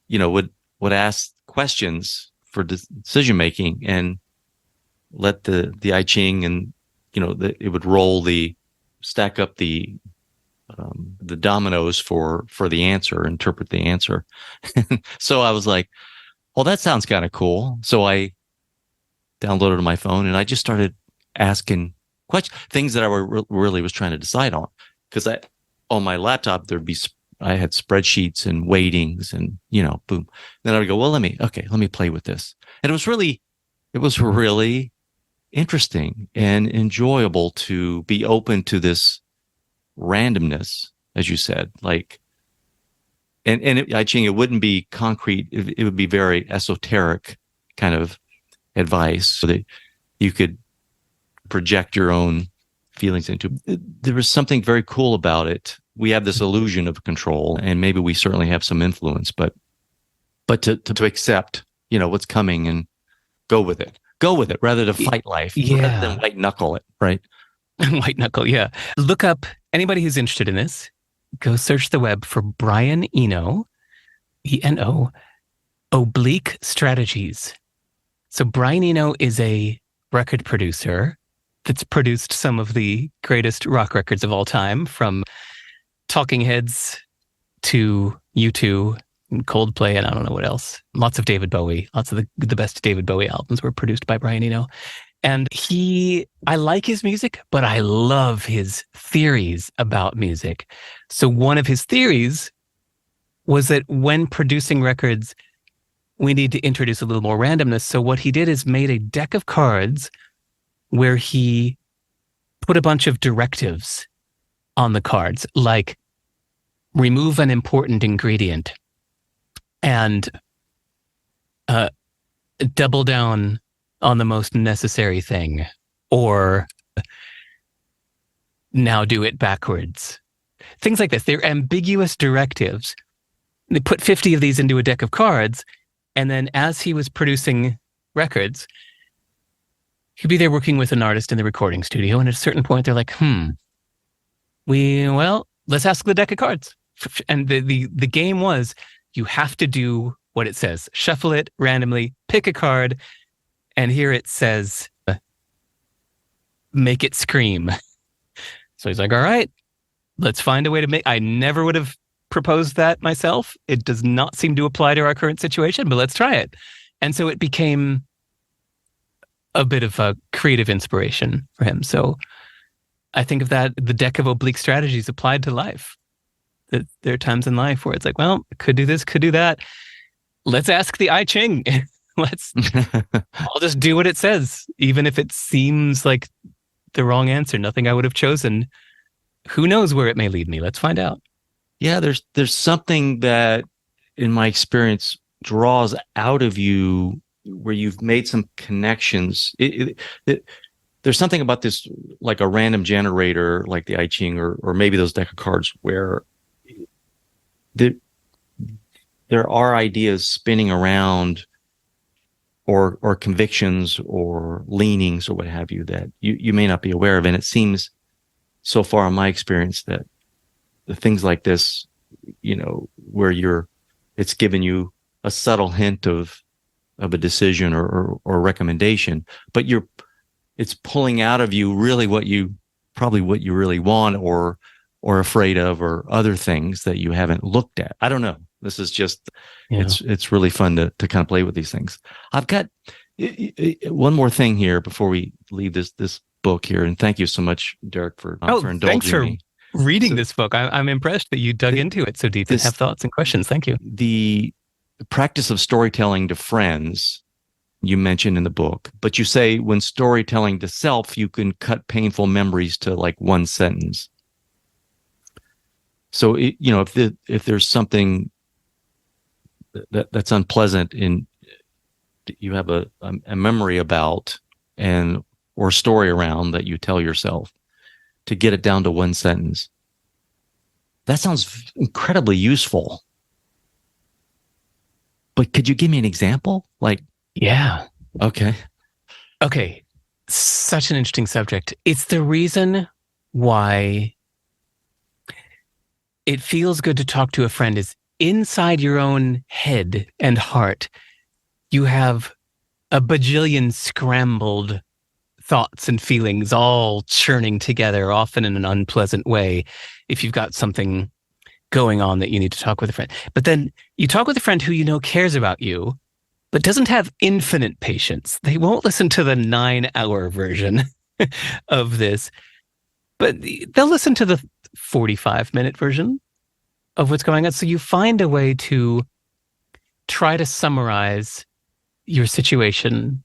would ask questions for decision making and let the I Ching and, it would stack up the dominoes for the answer, interpret the answer. So I was like, well, that sounds kind of cool. So I downloaded it on my phone and I just started asking questions, things that I really was trying to decide on. Because on my laptop, I had spreadsheets and weightings and, boom. Then I would go, well, let me play with this. And it was really interesting and enjoyable to be open to this randomness, as you said, like, I Ching, it wouldn't be concrete. It would be very esoteric kind of advice so that you could project your own feelings into. There was something very cool about it. We have this illusion of control, and maybe we certainly have some influence, but to accept, what's coming and go with it rather than fight life, rather than white knuckle it, right? White knuckle, yeah. Look up anybody who's interested in this. Go search the web for Brian Eno, E-N-O, Oblique Strategies. So Brian Eno is a record producer that's produced some of the greatest rock records of all time, from Talking Heads to U2 and Coldplay, and I don't know what else. Lots of David Bowie. Lots of the best David Bowie albums were produced by Brian Eno. And I like his music, but I love his theories about music. So one of his theories was that when producing records, we need to introduce a little more randomness. So what he did is made a deck of cards where he put a bunch of directives on the cards, like remove an important ingredient and double down on the most necessary thing, or now do it backwards. Things like this. They're ambiguous directives. They put 50 of these into a deck of cards, and then as he was producing records, he'd be there working with an artist in the recording studio, and at a certain point, they're like, let's ask the deck of cards. And the game was, you have to do what it says. Shuffle it randomly, pick a card, and here it says, make it scream. So he's like, all right, let's find a way to make... I never would have proposed that myself. It does not seem to apply to our current situation, but let's try it. And so it became a bit of a creative inspiration for him. So I think of that, the deck of oblique strategies applied to life. That there are times in life where it's like, well, could do this, could do that. Let's ask the I Ching. I'll just do what it says, even if it seems like the wrong answer, nothing I would have chosen. Who knows where it may lead me? Let's find out. Yeah, there's something that, in my experience, draws out of you where you've made some connections. There's something about this, like a random generator, like the I Ching, or maybe those deck of cards, where the, there are ideas spinning around, or convictions or leanings or what have you, that you may not be aware of. And it seems so far in my experience that the things like this, where it's given you a subtle hint of a decision or recommendation, but it's pulling out of you really what you really want, or afraid of, or other things that you haven't looked at. I don't know. This is just, it's really fun to kind of play with these things. I've got one more thing here before we leave this book here. And thank you so much, Derek, for indulging thanks for me. Reading this book. I'm impressed that you dug into it so deep and have thoughts and questions. Thank you. The practice of storytelling to friends, you mentioned in the book, but you say when storytelling to self, you can cut painful memories to like one sentence. So, if there's something that's unpleasant you have a memory about, or story around, that you tell yourself, to get it down to one sentence. That sounds incredibly useful. But could you give me an example? Yeah. Okay. Such an interesting subject. It's the reason why it feels good to talk to a friend, is inside your own head and heart, you have a bajillion scrambled thoughts and feelings all churning together, often in an unpleasant way, if you've got something going on that you need to talk with a friend. But then you talk with a friend who cares about you, but doesn't have infinite patience. They won't listen to the 9-hour version of this, but they'll listen to the 45-minute version of what's going on. So you find a way to try to summarize your situation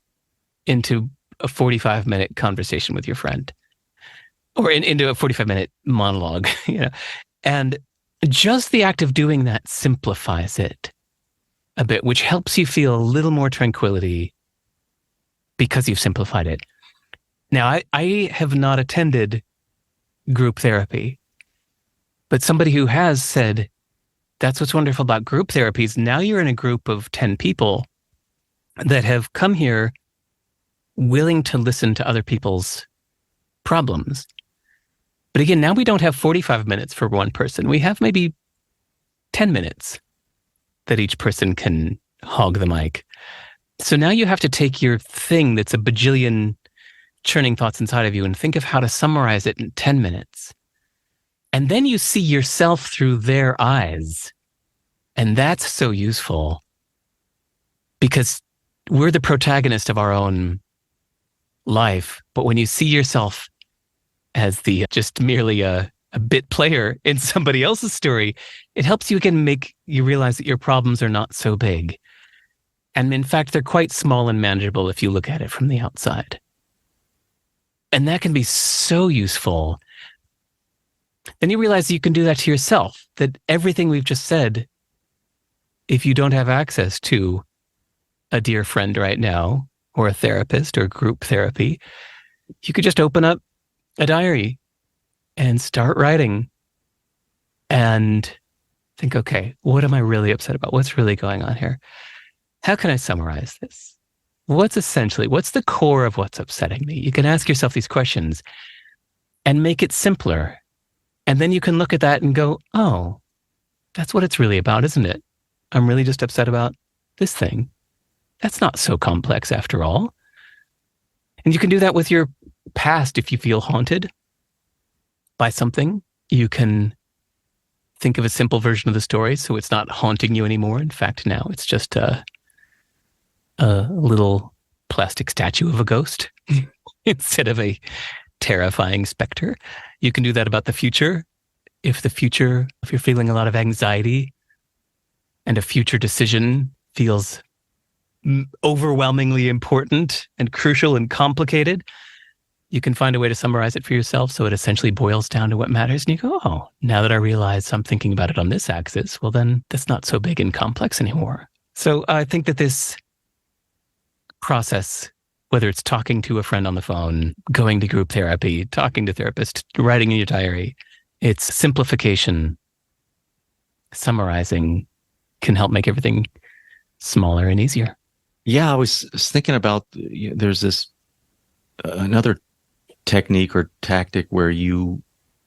into a 45-minute conversation with your friend, or into a 45-minute monologue, and just the act of doing that simplifies it a bit, which helps you feel a little more tranquility because you've simplified it. Now, I have not attended group therapy, but somebody who has said, that's what's wonderful about group therapies. Now you're in a group of 10 people that have come here willing to listen to other people's problems. But again, now we don't have 45 minutes for one person. We have maybe 10 minutes that each person can hog the mic. So now you have to take your thing that's a bajillion churning thoughts inside of you and think of how to summarize it in 10 minutes. And then you see yourself through their eyes. And that's so useful because we're the protagonist of our own life. But when you see yourself as just merely a bit player in somebody else's story, it helps you again make you realize that your problems are not so big. And in fact, they're quite small and manageable if you look at it from the outside. And that can be so useful. Then you realize that you can do that to yourself, that everything we've just said, if you don't have access to a dear friend right now, or a therapist or group therapy, you could just open up a diary and start writing and think, okay, what am I really upset about? What's really going on here? How can I summarize this? What's the core of what's upsetting me? You can ask yourself these questions and make it simpler. And then you can look at that and go, oh, that's what it's really about, isn't it? I'm really just upset about this thing. That's not so complex after all. And you can do that with your past. If you feel haunted by something, you can think of a simple version of the story so it's not haunting you anymore. In fact, now it's just a little plastic statue of a ghost instead of a terrifying specter. You can do that about the future. If you're feeling a lot of anxiety and a future decision feels overwhelmingly important and crucial and complicated, you can find a way to summarize it for yourself so it essentially boils down to what matters. And you go, oh, now that I realize I'm thinking about it on this axis, well, then that's not so big and complex anymore. So I think that this process, whether it's talking to a friend on the phone, going to group therapy, talking to therapists, writing in your diary, it's simplification, summarizing can help make everything smaller and easier. Yeah, I was thinking about, there's this another technique or tactic where you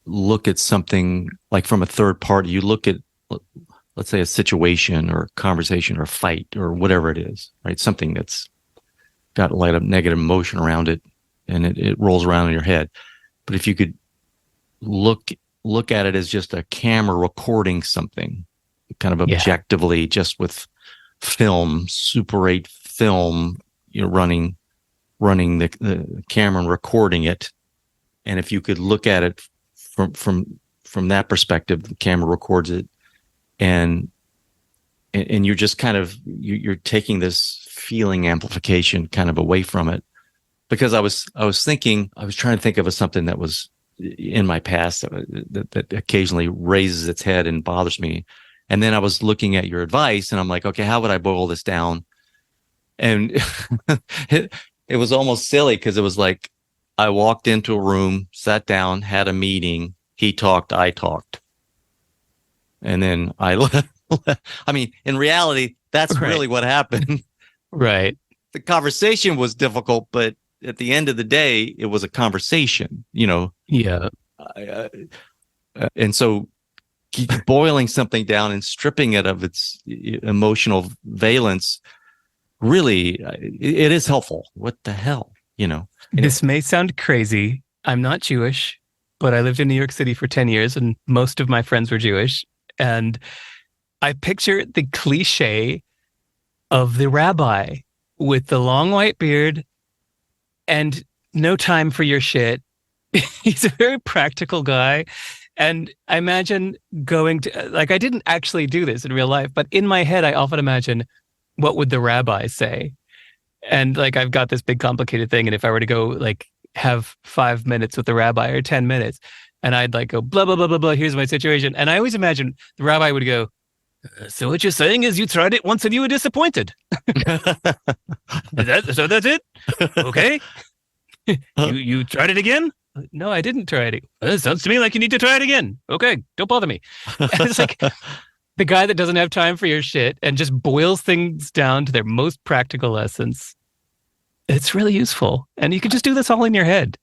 look at something like from a third party. You look at, let's say, a situation or a conversation or a fight or whatever it is, right? Something that's got a lot of negative emotion around it, and it rolls around in your head. But if you could look at it as just a camera recording something, kind of objectively, just with film, Super 8 film, running the camera and recording it. And if you could look at it from that perspective, the camera records it, and you're just kind of you're taking this feeling amplification kind of away from it. Because I was trying to think of something that was in my past that occasionally raises its head and bothers me. And then I was looking at your advice, and I'm like, okay, how would I boil this down? And it was almost silly, because it was like I walked into a room, sat down, had a meeting. He talked, I talked. And then I left. I mean, in reality, that's really what happened. Right. The conversation was difficult, but at the end of the day, it was a conversation, Yeah. And so boiling something down and stripping it of its emotional valence, really, it is helpful. What the hell, This may sound crazy. I'm not Jewish, but I lived in New York City for 10 years, and most of my friends were Jewish. And I picture the cliche of the rabbi with the long white beard and no time for your shit. He's a very practical guy. And I imagine going to, like, I didn't actually do this in real life, but in my head, I often imagine, what would the rabbi say? And like, I've got this big complicated thing. And if I were to go like have 5 minutes with the rabbi or 10 minutes, and I'd like go blah, blah, blah, blah, blah, here's my situation. And I always imagine the rabbi would go, so what you're saying is you tried it once and you were disappointed. So that's it? Okay. You tried it again? No, I didn't try it. It sounds to me like you need to try it again. Okay, don't bother me. And it's like the guy that doesn't have time for your shit and just boils things down to their most practical essence. It's really useful. And you can just do this all in your head,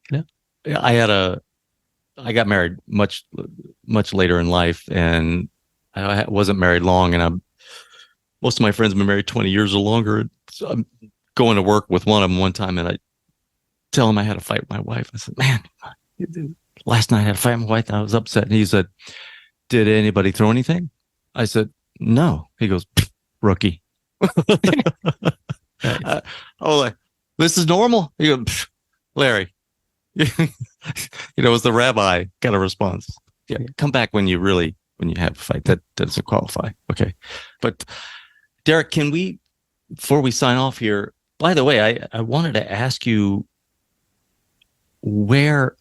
I got married much later in life, and I wasn't married long, and most of my friends have been married 20 years or longer. So I'm going to work with one of them one time, and I tell him I had a fight with my wife. I said, man, last night I had a fight with my wife, and I was upset. And he said, did anybody throw anything? I said, no. He goes, rookie. I was like, this is normal? He goes, Larry. It was the rabbi kind of response. Yeah, come back when you have a fight. That doesn't qualify. Okay. But Derek, can we, before we sign off here, by the way, I wanted to ask you where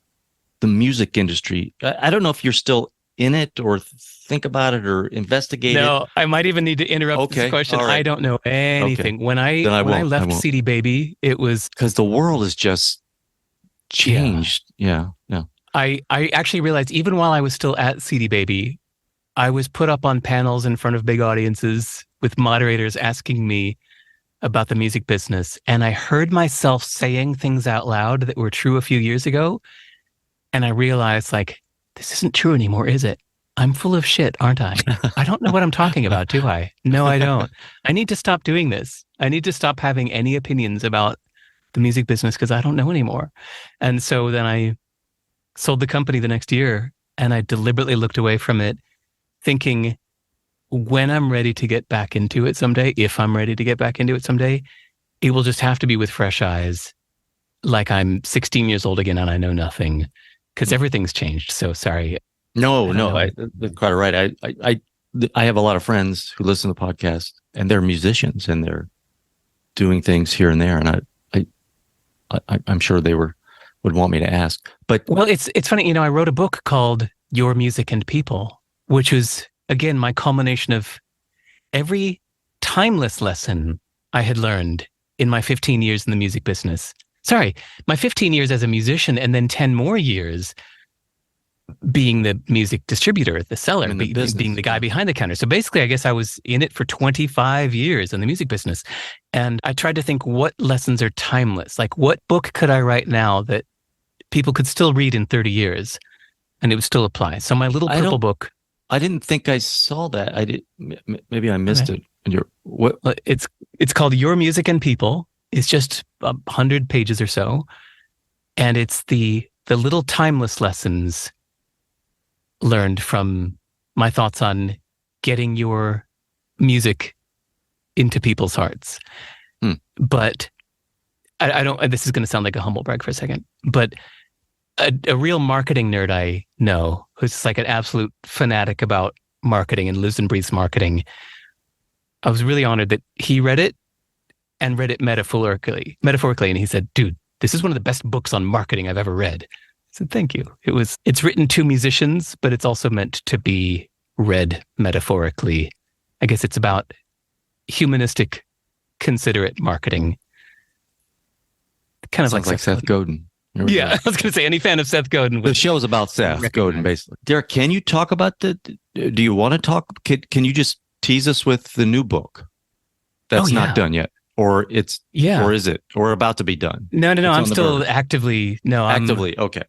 the music industry, I don't know if you're still in it or think about it or investigate it. No, I might even need to interrupt this question. Right. I don't know anything. Okay. When I left CD Baby, it was because the world has just changed. Yeah. I actually realized even while I was still at CD Baby, I was put up on panels in front of big audiences with moderators asking me about the music business. And I heard myself saying things out loud that were true a few years ago. And I realized, like, this isn't true anymore, is it? I'm full of shit, aren't I? I don't know what I'm talking about, do I? No, I don't. I need to stop doing this. I need to stop having any opinions about the music business because I don't know anymore. And so then I sold the company the next year, and I deliberately looked away from it, thinking, when I'm ready to get back into it someday, if I'm ready to get back into it someday, it will just have to be with fresh eyes, like I'm 16 years old again and I know nothing, because everything's changed. So sorry. No, that's quite right. I have a lot of friends who listen to the podcast, and they're musicians, and they're doing things here and there, and I'm sure they would want me to ask. But well, it's funny, I wrote a book called Your Music and People, which was, again, my culmination of every timeless lesson I had learned in my 15 years in the music business. Sorry, my 15 years as a musician and then 10 more years being the music distributor, the seller, being the guy behind the counter. So basically, I guess I was in it for 25 years in the music business. And I tried to think what lessons are timeless? Like what book could I write now that people could still read in 30 years and it would still apply? So my little purple book. I didn't think I saw that. I did. Maybe I missed it. What? It's called Your Music and People. It's just 100 pages or so. And it's the little timeless lessons learned from my thoughts on getting your music into people's hearts. But I don't, this is going to sound like a humble brag for a second, but a real marketing nerd I know who's like an absolute fanatic about marketing and lives and breathes marketing. I was really honored that he read it and read it metaphorically. And he said, dude, this is one of the best books on marketing I've ever read. I said, thank you. It's written to musicians, but it's also meant to be read metaphorically. I guess it's about humanistic, considerate marketing. Kind of like Seth Godin. Yeah, I was going to say, any fan of Seth Godin? The show's about Seth Godin, basically. Derek, can you talk about do you want to talk? Can you just tease us with the new book that's not done yet? Or or is it? Or about to be done? No. I'm still actively. Okay.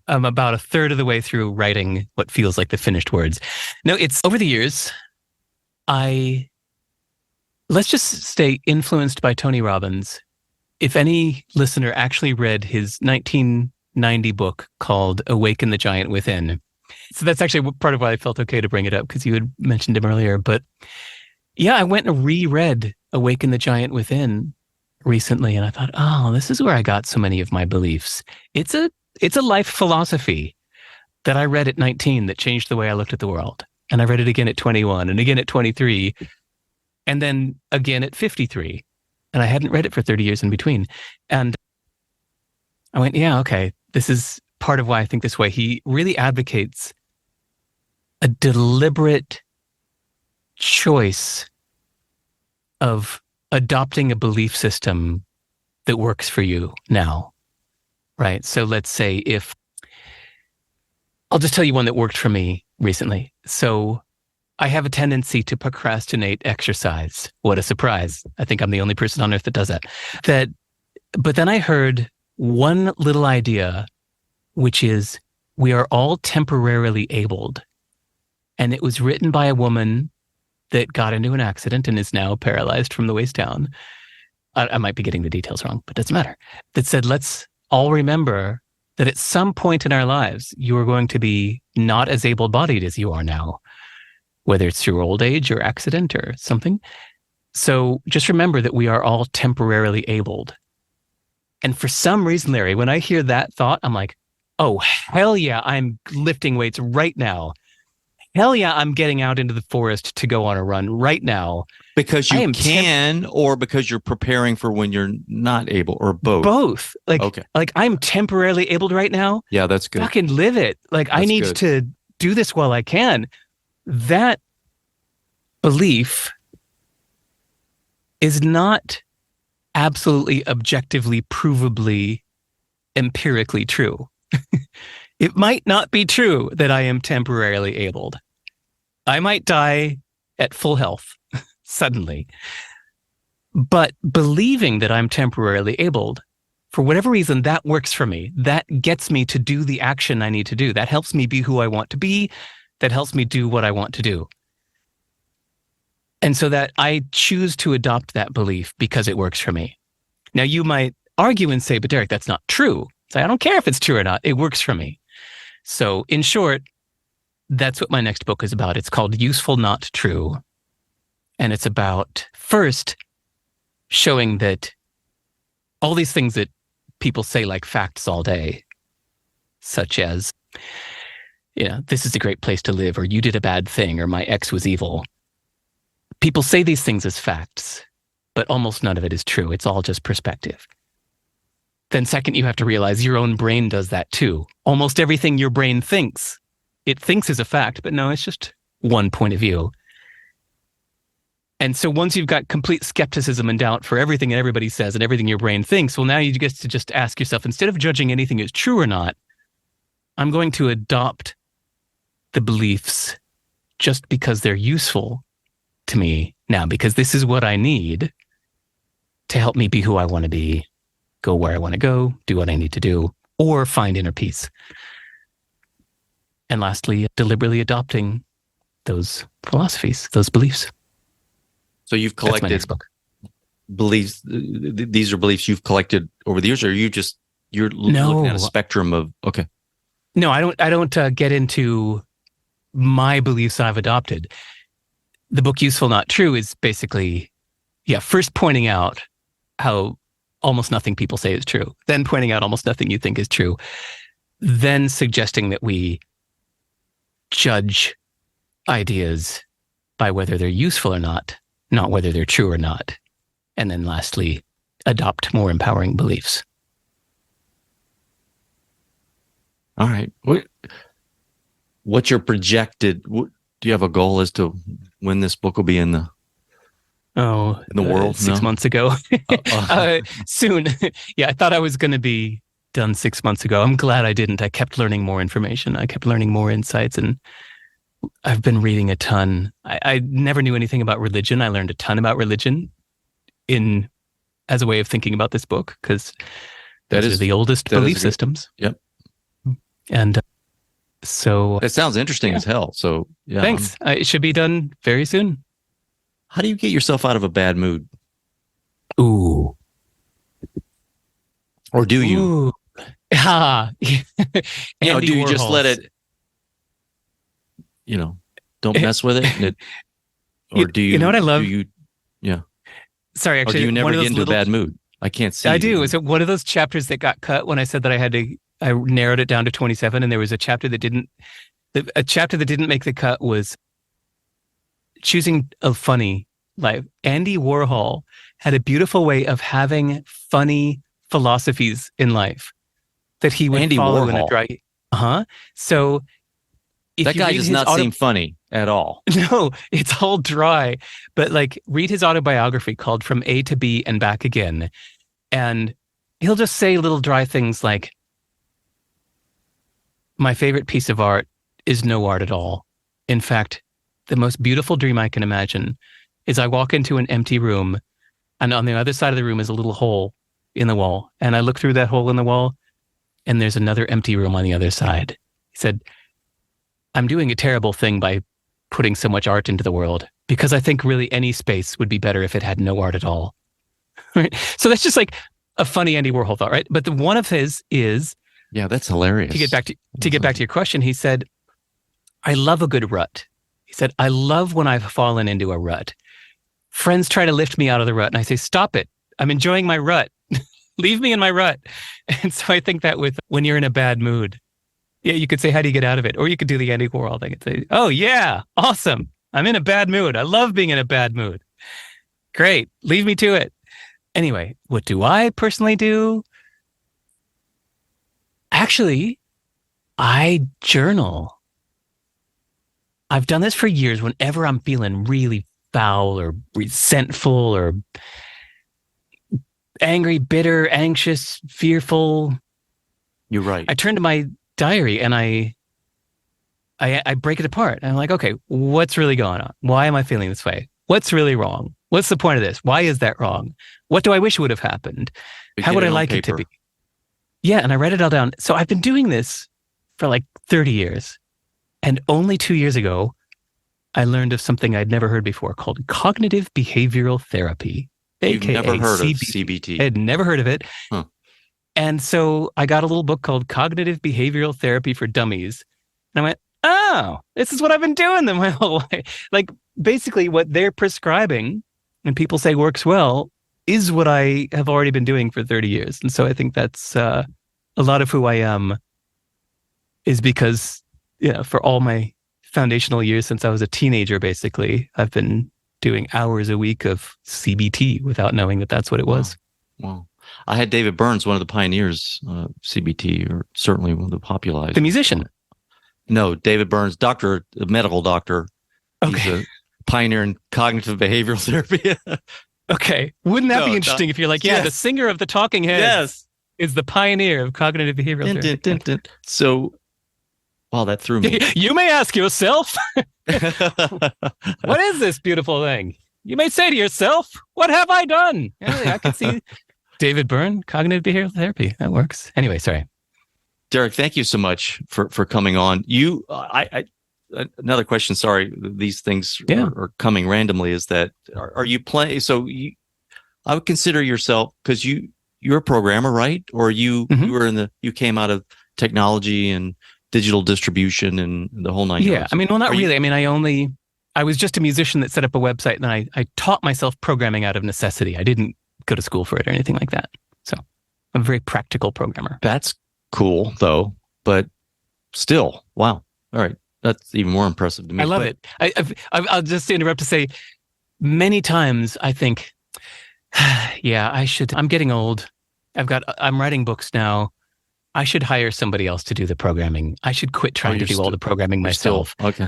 I'm about a third of the way through writing what feels like the finished words. No, it's over the years. Let's just stay influenced by Tony Robbins. If any listener actually read his 1990 book called Awaken the Giant Within. So that's actually part of why I felt okay to bring it up, because you had mentioned him earlier. But yeah, I went and reread Awaken the Giant Within recently, and I thought, oh, this is where I got so many of my beliefs. It's a life philosophy that I read at 19 that changed the way I looked at the world. And I read it again at 21 and again at 23 and then again at 53. And I hadn't read it for 30 years in between. And I went, yeah, okay, this is part of why I think this way. He really advocates a deliberate choice of adopting a belief system that works for you now, right? So let's say I'll just tell you one that worked for me recently. So I have a tendency to procrastinate exercise. What a surprise. I think I'm the only person on earth that does that. But then I heard one little idea, which is we are all temporarily abled. And it was written by a woman that got into an accident and is now paralyzed from the waist down. I might be getting the details wrong, but it doesn't matter. That said, let's all remember that at some point in our lives, you are going to be not as able-bodied as you are now, whether it's through old age or accident or something. So just remember that we are all temporarily abled. And for some reason, Larry, when I hear that thought, I'm like, oh, hell yeah, I'm lifting weights right now. Hell yeah, I'm getting out into the forest to go on a run right now. Because you can, or because you're preparing for when you're not able, or both? Both. Like I'm temporarily abled right now. Yeah, that's good. Fucking live it. Like I need to do this while I can. That belief is not absolutely objectively, provably, empirically true. It might not be true that I am temporarily abled. I might die at full health suddenly. But believing that I'm temporarily abled, for whatever reason, that works for me. That gets me to do the action I need to do. That helps me be who I want to be. That helps me do what I want to do. And so that I choose to adopt that belief because it works for me. Now, you might argue and say, but Derek, that's not true. So I don't care if it's true or not. It works for me. So in short, that's what my next book is about. It's called Useful Not True. And it's about first showing that all these things that people say like facts all day, such as, this is a great place to live, or you did a bad thing, or my ex was evil. People say these things as facts, but almost none of it is true. It's all just perspective. Then second, you have to realize your own brain does that too. Almost everything your brain thinks, it thinks is a fact, but no, it's just one point of view. And so once you've got complete skepticism and doubt for everything that everybody says and everything your brain thinks, well, now you get to just ask yourself, instead of judging anything as true or not, I'm going to adopt the beliefs just because they're useful to me now, because this is what I need to help me be who I want to be, go where I want to go, do what I need to do, or find inner peace. And lastly, deliberately adopting those philosophies, those beliefs. So you've collected beliefs. These are beliefs you've collected over the years, or you're looking at a spectrum of, okay. No, I don't get into my beliefs I've adopted. The book Useful Not True is basically, first pointing out how almost nothing people say is true, then pointing out almost nothing you think is true, then suggesting that we judge ideas by whether they're useful or not whether they're true or not. And then lastly, adopt more empowering beliefs. All right. What's your projected, do you have a goal as to when this book will be in the world? 6 months ago. Soon. I thought I was going to be done 6 months ago. I'm glad I didn't. I kept learning more information. I kept learning more insights, and I've been reading a ton. I never knew anything about religion. I learned a ton about religion as a way of thinking about this book, because those are the oldest belief systems. Yep. And so it sounds interesting as hell. So thanks. It should be done very soon. How do you get yourself out of a bad mood? Ooh. Or do you? Ooh. Do you just let it, don't mess with it? Or do you? You know what I love? Sorry, actually. Or do you never get into a bad mood? I can't see. I do. So one of those chapters that got cut when I said that I narrowed it down to 27, and there was a chapter that didn't make the cut was choosing a funny life. Andy Warhol had a beautiful way of having funny philosophies in life that he would follow in a dry. So that guy does not seem funny at all. No, it's all dry. But read his autobiography called From A to B and Back Again, and he'll just say little dry things like, "My favorite piece of art is no art at all. In fact, the most beautiful dream I can imagine is I walk into an empty room, and on the other side of the room is a little hole in the wall. And I look through that hole in the wall, and there's another empty room on the other side." He said, "I'm doing a terrible thing by putting so much art into the world, because I think really any space would be better if it had no art at all." Right? So that's just a funny Andy Warhol thought, right? But the one of his is, that's hilarious. To get back to your question, he said, "I love a good rut." He said, "I love when I've fallen into a rut. Friends try to lift me out of the rut, and I say, stop it. I'm enjoying my rut. Leave me in my rut." And so I think that when you're in a bad mood, you could say, how do you get out of it? Or you could do the Andy Warhol thing and say, oh yeah, awesome. I'm in a bad mood. I love being in a bad mood. Great. Leave me to it. Anyway, what do I personally do? Actually, I journal. I've done this for years whenever I'm feeling really foul or resentful or angry, bitter, anxious, fearful. You're right. I turn to my diary and I break it apart. And I'm like, okay, what's really going on? Why am I feeling this way? What's really wrong? What's the point of this? Why is that wrong? What do I wish would have happened? How would I like it to be? Yeah, and I write it all down. So I've been doing this for 30 years. And only 2 years ago, I learned of something I'd never heard before called cognitive behavioral therapy. You've AKA never heard CBT. of CBT? I had never heard of it. Huh. And so I got a little book called Cognitive Behavioral Therapy for Dummies. And I went, oh, this is what I've been doing my whole life. Basically what they're prescribing and people say works well is what I have already been doing for 30 years. And so I think that's a lot of who I am is because, for all my foundational years since I was a teenager, basically, I've been doing hours a week of CBT without knowing that that's what it was. Wow. I had David Burns, one of the pioneers of CBT, or certainly one of the popularized. The musician? No, David Burns, medical doctor. Okay. pioneer in cognitive behavioral therapy. Okay. Wouldn't that be interesting if you're like, yes. the singer of the Talking Heads is the pioneer of cognitive behavioral therapy. So, wow, that threw me. You may ask yourself, what is this beautiful thing? You may say to yourself, what have I done? Yeah, I can see David Byrne, cognitive behavioral therapy. That works. Anyway, sorry. Derek, thank you so much for coming on. Another question. Sorry, these things are coming randomly. Is that are you playing? So I would consider yourself, because you're a programmer, right? Or you were you came out of technology and digital distribution and the whole nine yards. I mean, well, not really. I mean, I was just a musician that set up a website, and I taught myself programming out of necessity. I didn't go to school for it or anything like that. So I'm a very practical programmer. That's cool, though. But still, wow. All right. That's even more impressive to me. I love it. I'll just interrupt to say, many times I think, I should. I'm getting old. I'm writing books now. I should hire somebody else to do the programming. I should quit trying to do all the programming myself. Okay.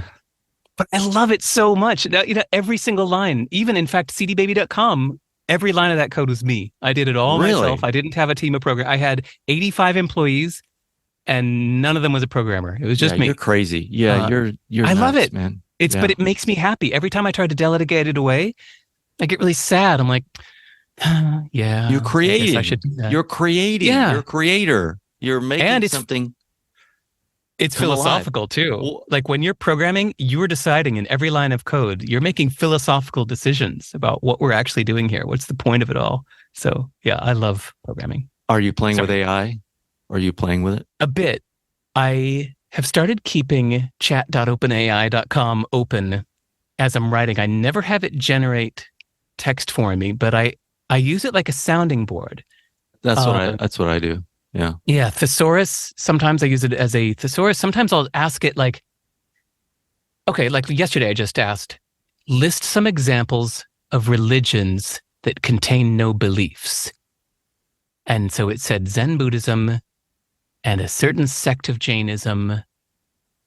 But I love it so much. Every single line, even in fact, cdbaby.com, every line of that code was me. I did it all myself. I didn't have a team of programmers. I had 85 employees, and none of them was a programmer. It was just me. You're crazy. Yeah, you're I love it, man. But it makes me happy. Every time I try to delegate it away, I get really sad. I'm like, You're creating. I should do that. You're creating. Yeah. You're a creator. You're making something. It's philosophical too. Like when you're programming, you're deciding in every line of code, you're making philosophical decisions about what we're actually doing here. What's the point of it all? So I love programming. Are you playing with AI? Are you playing with it? A bit. I have started keeping chat.openai.com open as I'm writing. I never have it generate text for me, but I use it like a sounding board. That's what I do. Yeah. Yeah. Thesaurus. Sometimes I use it as a thesaurus. Sometimes I'll ask it like yesterday I just asked, list some examples of religions that contain no beliefs. And so it said Zen Buddhism and a certain sect of Jainism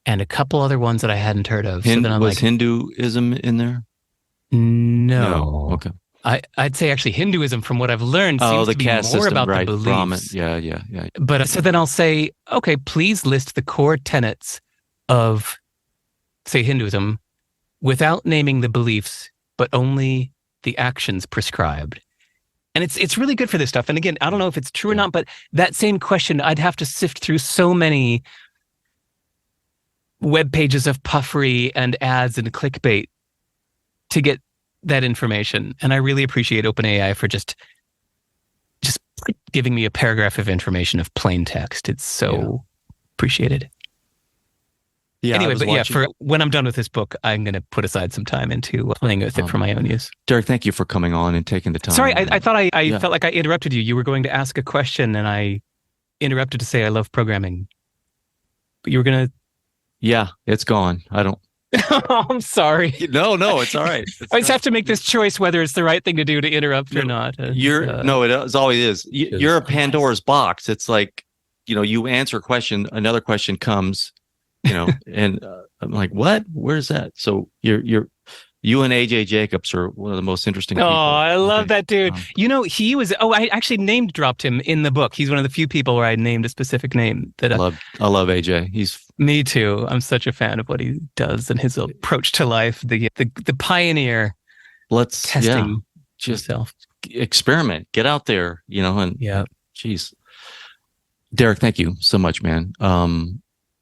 and a couple other ones that I hadn't heard of. Was Hinduism in there? No. Okay. I'd say actually Hinduism, from what I've learned, seems to be more system, about right, the beliefs. Brahmin. Yeah. But so then I'll say, okay, please list the core tenets of, say, Hinduism without naming the beliefs, but only the actions prescribed. And it's really good for this stuff. And again, I don't know if it's true or not, but that same question, I'd have to sift through so many web pages of puffery and ads and clickbait to get that information. And I really appreciate OpenAI for just giving me a paragraph of information of plain text. It's so appreciated. Yeah. Anyway, for when I'm done with this book, I'm going to put aside some time into playing with it for my own use. Derek, thank you for coming on and taking the time. Sorry, I thought I felt like I interrupted you. You were going to ask a question and I interrupted to say I love programming. But you were going to... Yeah, it's gone. I don't... Oh, I'm sorry. No, it's all right. I just have to make this choice whether it's the right thing to do to interrupt or not. It always is. You're a Pandora's box. It's like, you answer a question, another question comes, and I'm like, what? Where's that? So you and AJ Jacobs are one of the most interesting people. Oh, I love that dude. He was, I actually named dropped him in the book. He's one of the few people where I named a specific name. I love AJ. Me too. I'm such a fan of what he does and his approach to life, the pioneer. Let's testing just yourself. Experiment, get out there, geez. Derek, thank you so much, man.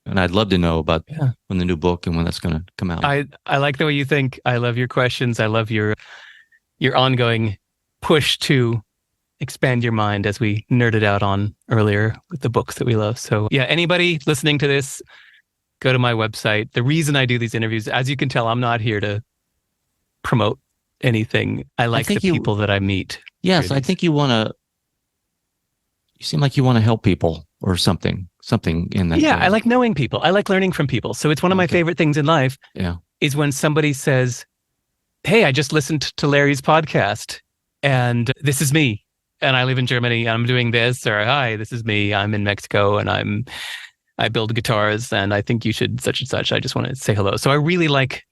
And I'd love to know about when the new book and when that's going to come out. I like the way you think. I love your questions. I love your ongoing push to expand your mind, as we nerded out on earlier with the books that we love. So anybody listening to this, go to my website. The reason I do these interviews, as you can tell, I'm not here to promote anything. I like the people that I meet. Yes, I think you seem like you want to help people or something in that. Yeah, I like knowing people. I like learning from people. So it's one of my favorite things in life is when somebody says, hey, I just listened to Larry's podcast and this is me. And I live in Germany. I'm doing this. Or, hi, this is me. I'm in Mexico and I build guitars and I think you should such and such. I just want to say hello. So I really like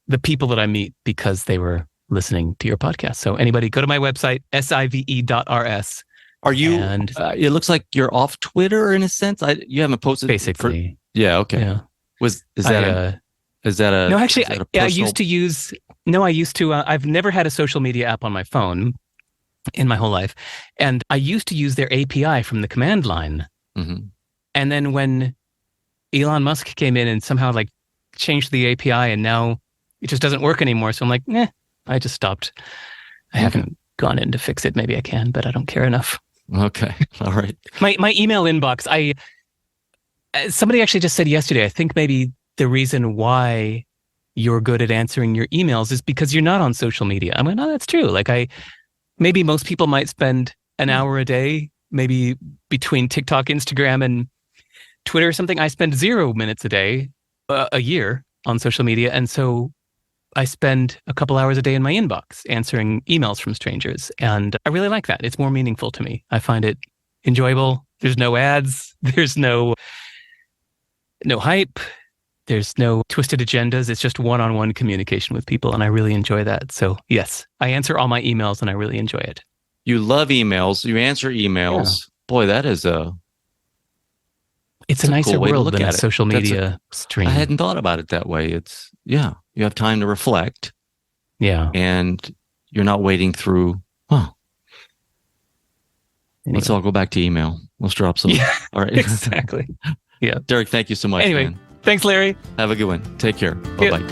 the people that I meet because they were listening to your podcast. So anybody, go to my website, sive.rs. Are you? And it looks like you're off Twitter in a sense. You haven't posted basically. Yeah. Okay. Yeah. Is that a no? Actually, I used to. I've never had a social media app on my phone in my whole life, and I used to use their API from the command line. Mm-hmm. And then when Elon Musk came in and somehow like changed the API, and now it just doesn't work anymore. So I'm like, I just stopped. I haven't gone in to fix it. Maybe I can, but I don't care enough. Okay. All right. My email inbox, somebody actually just said yesterday, I think maybe the reason why you're good at answering your emails is because you're not on social media. I'm like, no, that's true. Like maybe most people might spend an hour a day, maybe between TikTok, Instagram, and Twitter or something. I spend 0 minutes a day, a year on social media. And so I spend a couple hours a day in my inbox answering emails from strangers. And I really like that. It's more meaningful to me. I find it enjoyable. There's no ads. There's no hype. There's no twisted agendas. It's just one-on-one communication with people. And I really enjoy that. So yes, I answer all my emails and I really enjoy it. You love emails. You answer emails. Yeah. Boy, that is it's a nicer cool world than a social media stream. I hadn't thought about it that way. You have time to reflect. Yeah. And you're not waiting through, anyway. Let's all go back to email. Let's drop some. Yeah, all right. Exactly. Yeah. Derek, thank you so much. Anyway, man. Thanks, Larry. Have a good one. Take care. Bye-bye.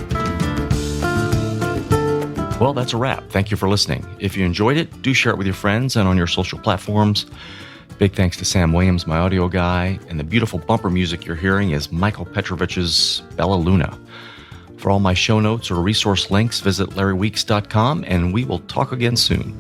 Well, that's a wrap. Thank you for listening. If you enjoyed it, do share it with your friends and on your social platforms. Big thanks to Sam Williams, my audio guy, and the beautiful bumper music you're hearing is Michael Petrovich's Bella Luna. For all my show notes or resource links, visit larryweeks.com, and we will talk again soon.